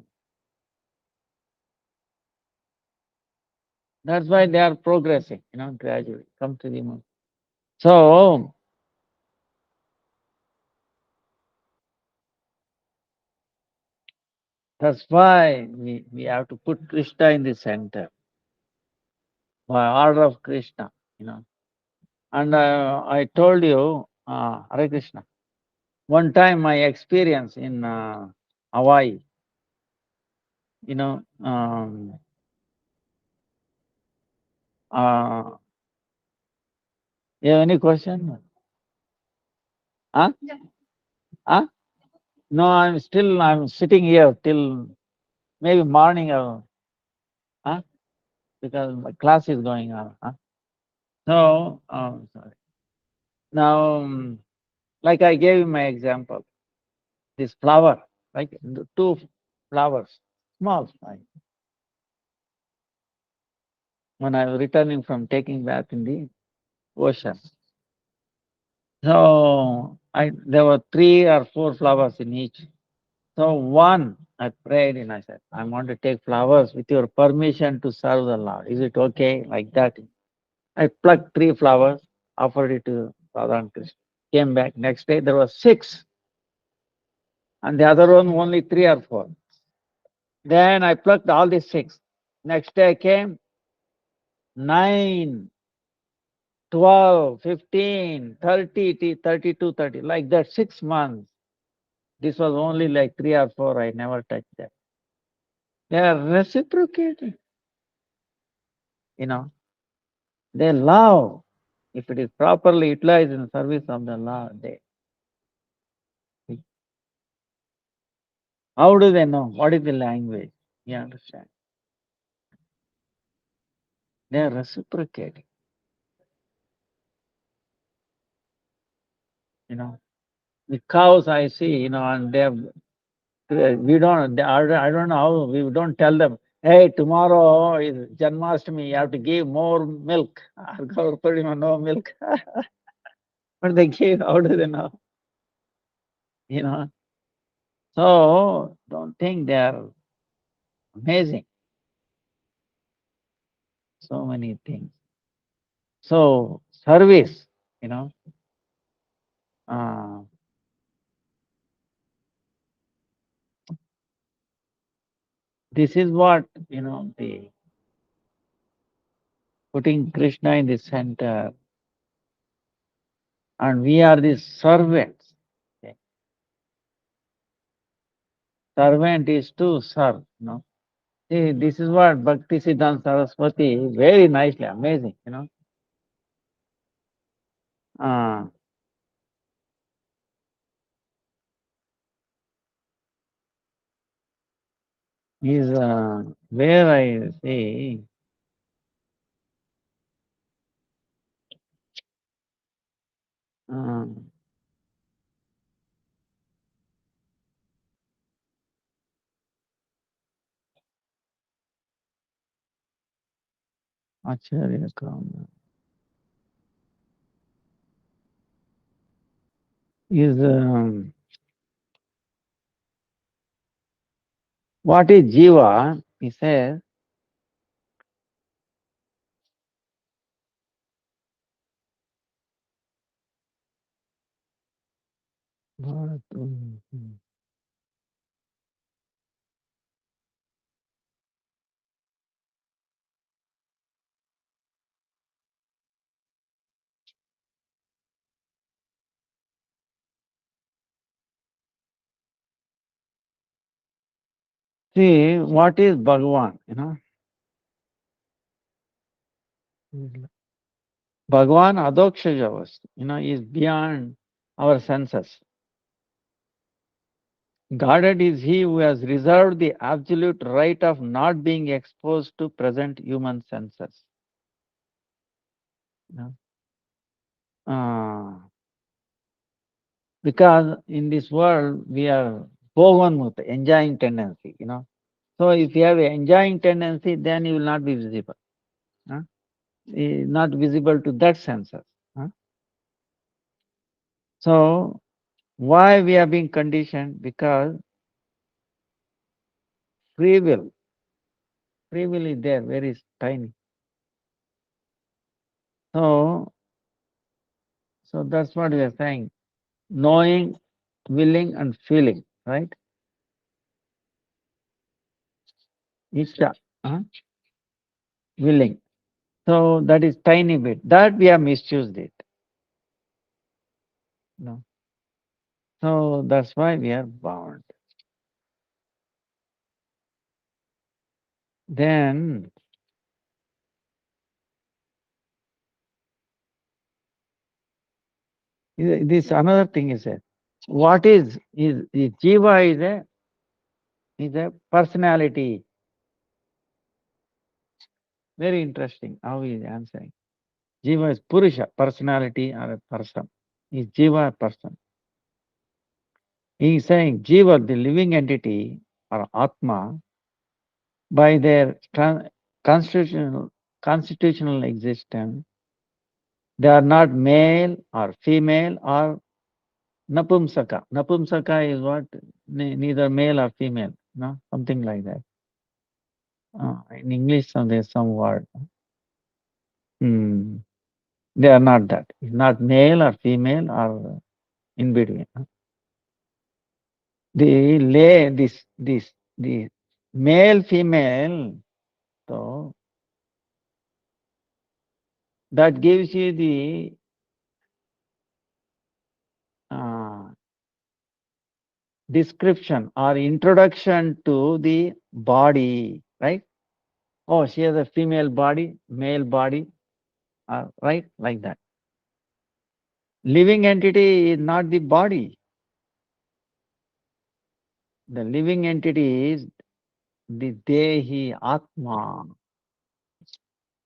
That's why they are progressing, gradually. Come to the moon. So that's why we have to put Krishna in the center by order of Krishna, And I told you, Hare Krishna, one time my experience in Hawaii, you know, um, uh, you have any question? Huh? Huh? No, I'm sitting here till maybe morning, huh? Because my class is going on. Huh? So, sorry. Now, like I gave you my example, this flower, like the two flowers, small, right? When I was returning from taking bath in the ocean. So there were 3 or 4 flowers in each. So one, I prayed and I said, I want to take flowers with your permission to serve the Lord. Is it okay? Like that. I plucked 3 flowers, offered it to Radha and Krishna. Came back next day, there were 6. and the other one only 3 or 4. Then I plucked all the 6. Next day came 9, 12, 15, 30, 32, 30, like that, 6 months. This was only like 3 or 4, I never touched them. They are reciprocating, you know. They love. If it is properly utilized in service of the Lord, how do they know? What is the language? You understand? They are reciprocating, you know. The cows I see, you know, and they have, we don't, I don't know how, we don't tell them, hey, tomorrow is Janmashtami, you have to give more milk. No milk. But they give, how do they know? You know. So don't think they are amazing. So many things. So service, you know, uh, this is what, you know, the putting Krishna in the center, and we are the servants. Okay. Servant is to serve, you know. See, this is what Bhakti Siddhanta Saraswati very nicely, amazing, you know. Uh, is where I say, uh, Acharya Kama, is what is Jiva? He says, see, what is Bhagavan? You know, Bhagavan Adokshajavas, you know, is beyond our senses. Guarded is he who has reserved the absolute right of not being exposed to present human senses. You know? Because in this world we are bhoganmukta, enjoying tendency, you know. So if you have an enjoying tendency, then you will not be visible. Huh? Not visible to that senses. Huh? So why we are being conditioned? Because free will. Free will is there, very tiny. So that's what we are saying. Knowing, willing, and feeling, right? Isha, huh? Willing. So that is tiny bit. That we have misused it. No. So that's why we are bound. Then this another thing is that what is Jiva is a personality. Very interesting how he is answering. Jiva is Purusha, personality or a person. Is Jiva a person? He is saying Jiva, the living entity or Atma, by their constitutional existence, they are not male or female or napumsaka. Napumsaka is what? Neither male or female, no? Something like that. In English, there's some word. Hmm. They are not that. It's not male or female or in between. The male, female, so that gives you the description or introduction to the body, right? Oh, she has a female body, male body, right? Like that. Living entity is not the body. The living entity is the Dehi Atma,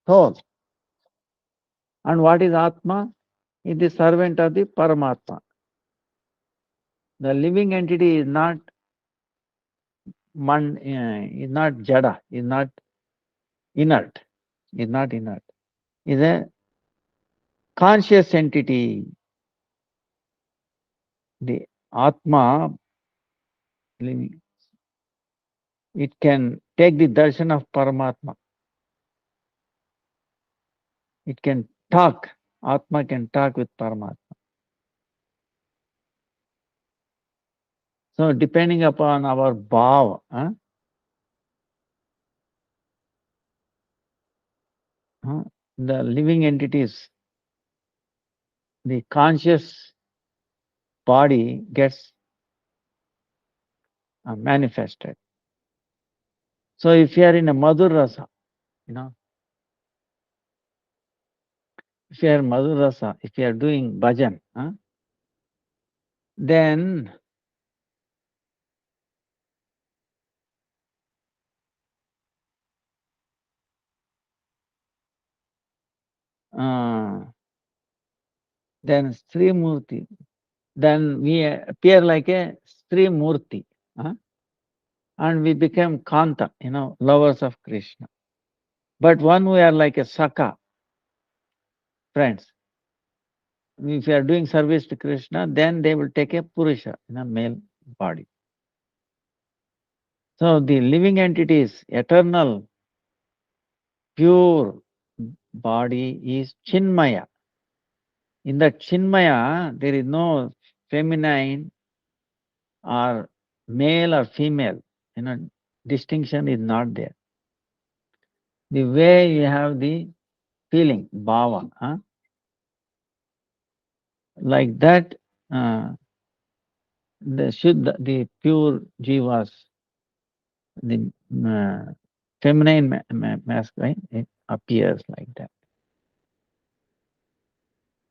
soul. And what is Atma? Is the servant of the Paramatma. The living entity is not is not jada, is not inert, is not inert. Is a conscious entity. The Atma, it can take the darshan of Paramatma. It can talk. Atma can talk with Paramatma. So depending upon our bhava, the living entities, the conscious body gets manifested. So if you are in a Madhur Rasa, if you are Madhur Rasa, if you are doing bhajan, then Sri Murti, then we appear like a Sri Murti, and we become Kanta, lovers of Krishna. But one we are like a Saka, friends. If you are doing service to Krishna, then they will take a Purusha, male body. So the living entities, eternal, pure body is Chinmaya. In that Chinmaya, there is no feminine or male or female. Distinction is not there. The way you have the feeling, bhava, like that, the Shuddha, the pure jivas, the feminine masculine, it appears like that.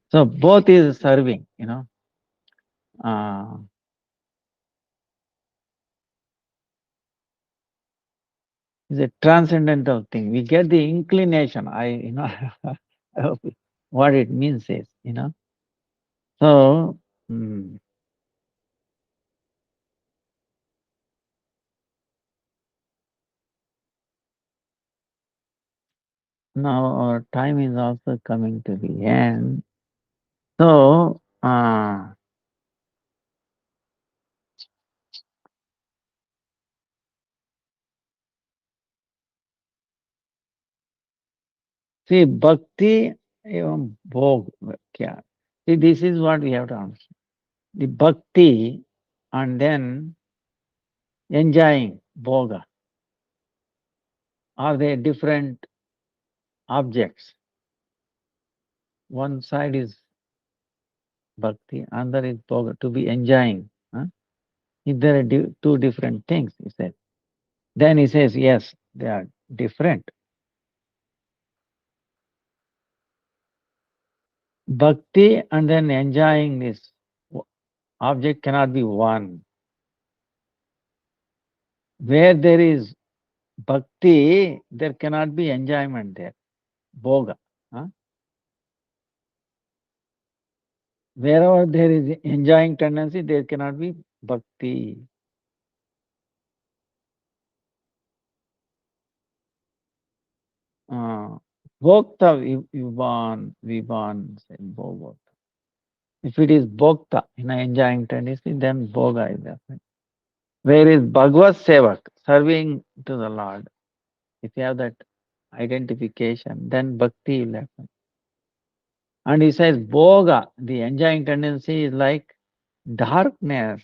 So both is serving, it's a transcendental thing. We get the inclination. I hope what it means is, So, now our time is also coming to the end. So, see, bhakti, bhog, kya? See, this is what we have to understand. The bhakti and then enjoying bhoga. Are they different objects? One side is bhakti, another is bhoga, to be enjoying. If there are two different things, he said. Then he says, yes, they are different. Bhakti and then enjoying this object cannot be one. Where there is bhakti, there cannot be enjoyment there, bhoga. Wherever there is enjoying tendency, there cannot be bhakti. Bhokta Vivan said bhoga. If it is bhokta, enjoying tendency, then bhoga is happening. Where is Bhagavad Sevak, serving to the Lord? If you have that identification, then bhakti will happen. And he says, bhoga, the enjoying tendency is like darkness.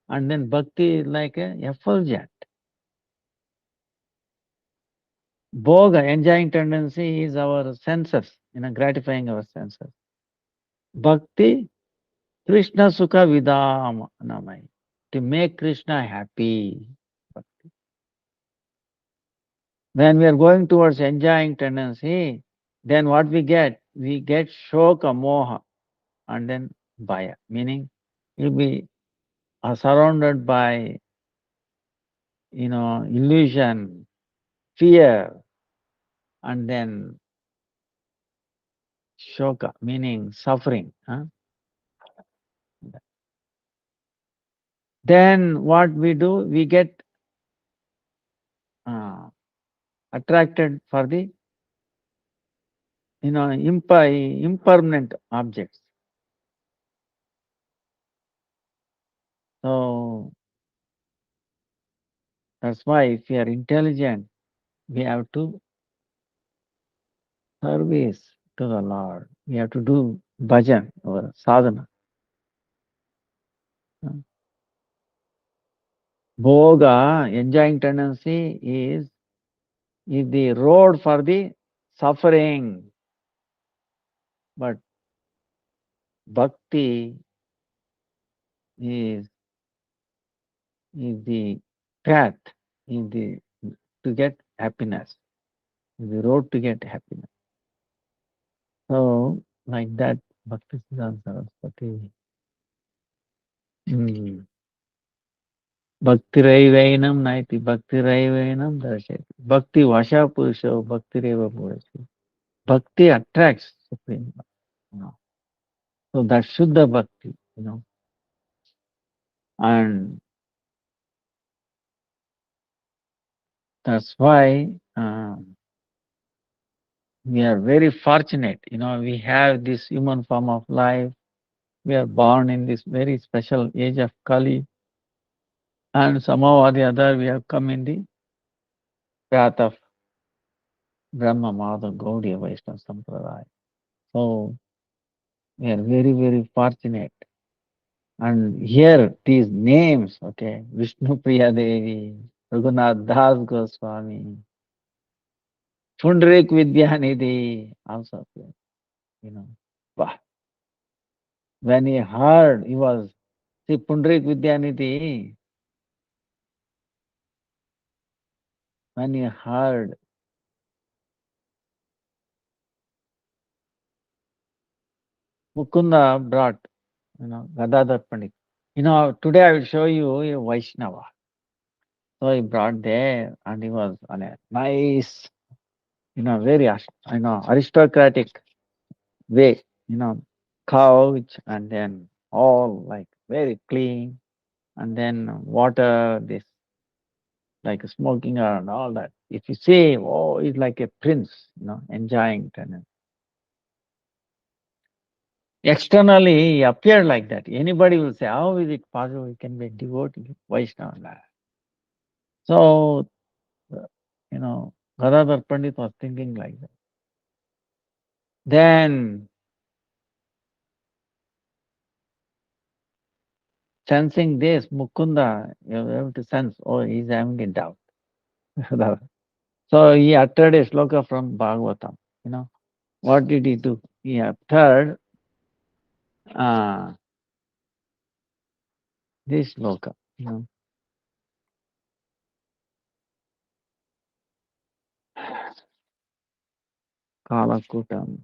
And then bhakti is like a effulgent. Bhoga, enjoying tendency, is our senses, gratifying our senses. Bhakti, Krishna Sukha Vidam Namai, to make Krishna happy. When we are going towards enjoying tendency, then what we get? We get shoka, moha, and then bhaya, meaning you'll be surrounded by, illusion, fear, and then shoka, meaning suffering. Then what we do? We get uh, attracted for the, impermanent objects. So that's why if we are intelligent, we have to service to the Lord. We have to do bhajan or sadhana. Bhoga, enjoying tendency, is the road for the suffering. But bhakti is the path, is the to get happiness, is the road to get happiness. So like that, Bhakti Siddhanta Saraswati. Bhaktiraivainam naiti bhaktiraivainam darshati. Bhakti vasha purusho bhaktireva purusho. Bhakti attracts Supreme Lord. So that's Shuddha Bhakti. And that's why we are very fortunate. We have this human form of life. We are born in this very special age of Kali. And somehow or the other, we have come in the path of Brahma Madhav Gaudiya Vaishnava Sampradaya. So we are very, very fortunate. And here these names, okay, Vishnu Priya Devi, Raghunath Das Goswami, Pundarik Vidyanidhi, also, wow. When he heard, see, Pundarik Vidyanidhi, when he heard, Mukunda brought, Gadadhar Pandit. Today I will show you a Vaishnava. So he brought there and he was on a nice, very, aristocratic way, couch and then all like very clean and then water, this like smoking and all that. If you see, oh, he's like a prince, enjoying tenant. Externally, he appeared like that. Anybody will say, how is it possible he can be a devotee, Vaishnava? So, Gadadhar Pandit was thinking like that. Then, sensing this, Mukunda, you have to sense, oh, he's having a doubt. So he uttered a sloka from Bhagavatam. What did he do? He uttered this sloka. Kalakutam.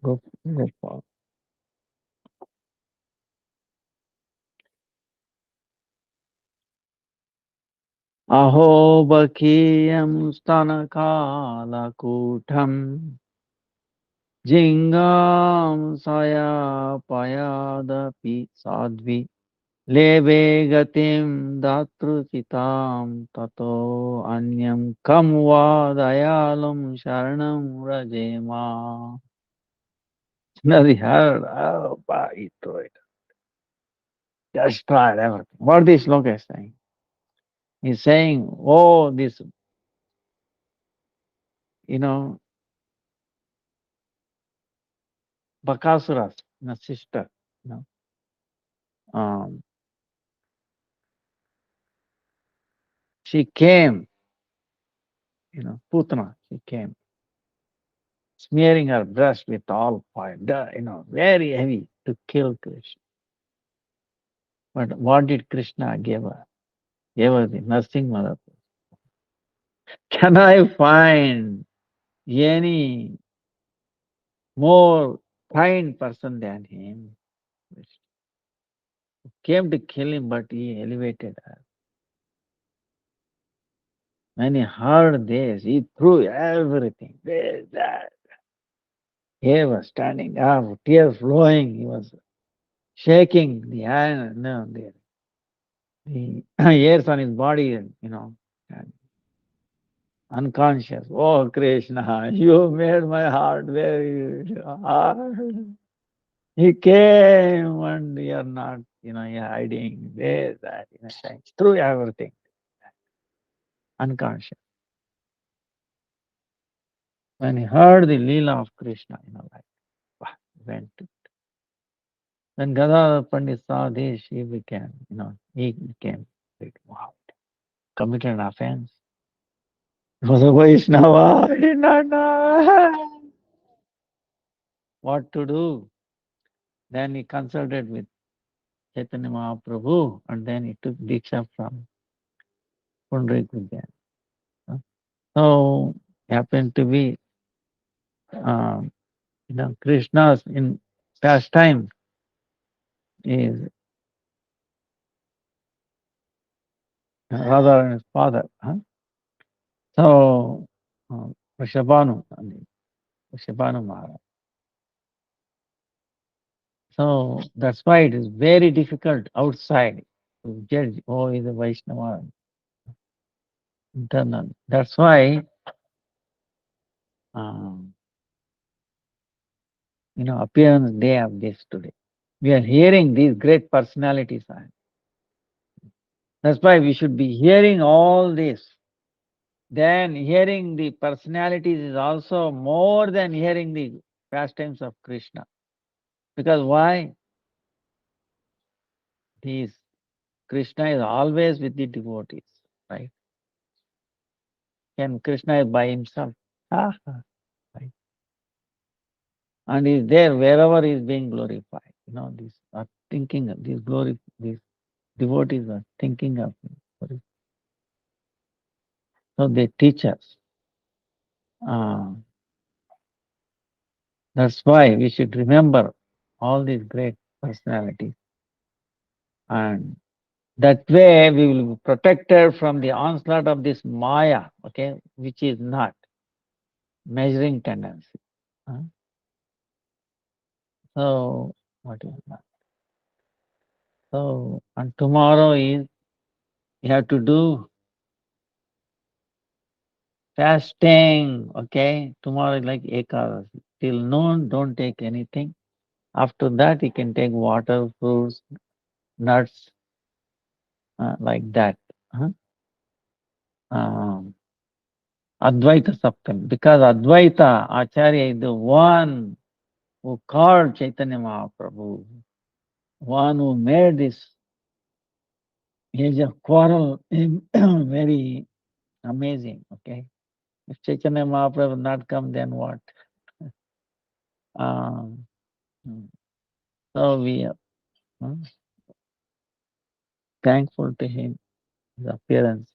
Gopal. Aho bakiyam stana kalakutam. Jingam saya payadapi sadvi. Lebe gatim datrucitam tato anyam kamva dayalam sharanam rajema. Nadi heard, oh, he threw it. Just tried everything. What this sloka is saying? He's saying, oh, this, you know, Bakasura's sister. You know, um, she came, Putana, she came, smearing her breast with all fire, very heavy to kill Krishna. But what did Krishna give her? Gave her the nursing mother. Can I find any more kind person than him? Came to kill him, but he elevated her. When he heard this, he threw everything. This, that. He was standing up, tears flowing. He was shaking the hand, the hairs on his body, and unconscious. Oh, Krishna, you made my heart very hard. He came and you're not, you're hiding this, that, through everything, unconscious. When he heard the Leela of Krishna, went to. When Gadadhar Pandit saw this, he became, wow, committed an offense. He was a Vaishnava, he did not know what to do. Then he consulted with Chaitanya Mahaprabhu and then he took Diksha from Pundarik Vidya. So, happened to be, Krishna's in pastime is Radha and his father. So, Vrishabhanu, Vrishabhanu Maharaj. So that's why it is very difficult outside to judge, oh, he's a Vaishnava. Internal. That's why, appearance day of this today. We are hearing these great personalities. That's why we should be hearing all this. Then hearing the personalities is also more than hearing the pastimes of Krishna. Because why? These Krishna is always with the devotees, right? And Krishna is by himself. Right? And is there wherever he is being glorified. These are thinking of these devotees are thinking of him. So they teach us. That's why we should remember all these great personalities. And that way we will be protected from the onslaught of this Maya, okay, which is not measuring tendency. So, what is that? So, and tomorrow is, you have to do fasting, okay? Tomorrow is like Ekadasi. Till noon, don't take anything. After that, you can take water, fruits, nuts, like that. Advaita Saptami. Because Advaita, Acharya is the one who called Chaitanya Mahaprabhu, one who made this age of quarrel very amazing, okay? If Chaitanya Mahaprabhu not come, then what? Um, so we are thankful to him, his appearance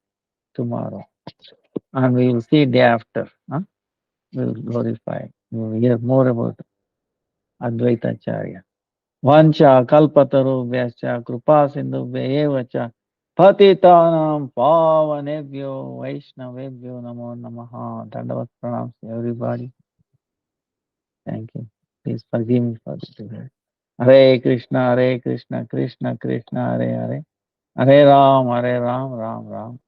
tomorrow. And we will see day after. We will glorify. We will hear more about Advaita Acharya. Vancha kalpatarubhyascha kripa sindhubhya cha patitanam pavanebhyo vaishnavebhyo namo namaha. Dandavat pranams to everybody. Thank you. Please forgive me for this. Hare Krishna, Krishna Krishna, Hare Hare. Hare Ram, Ram Ram.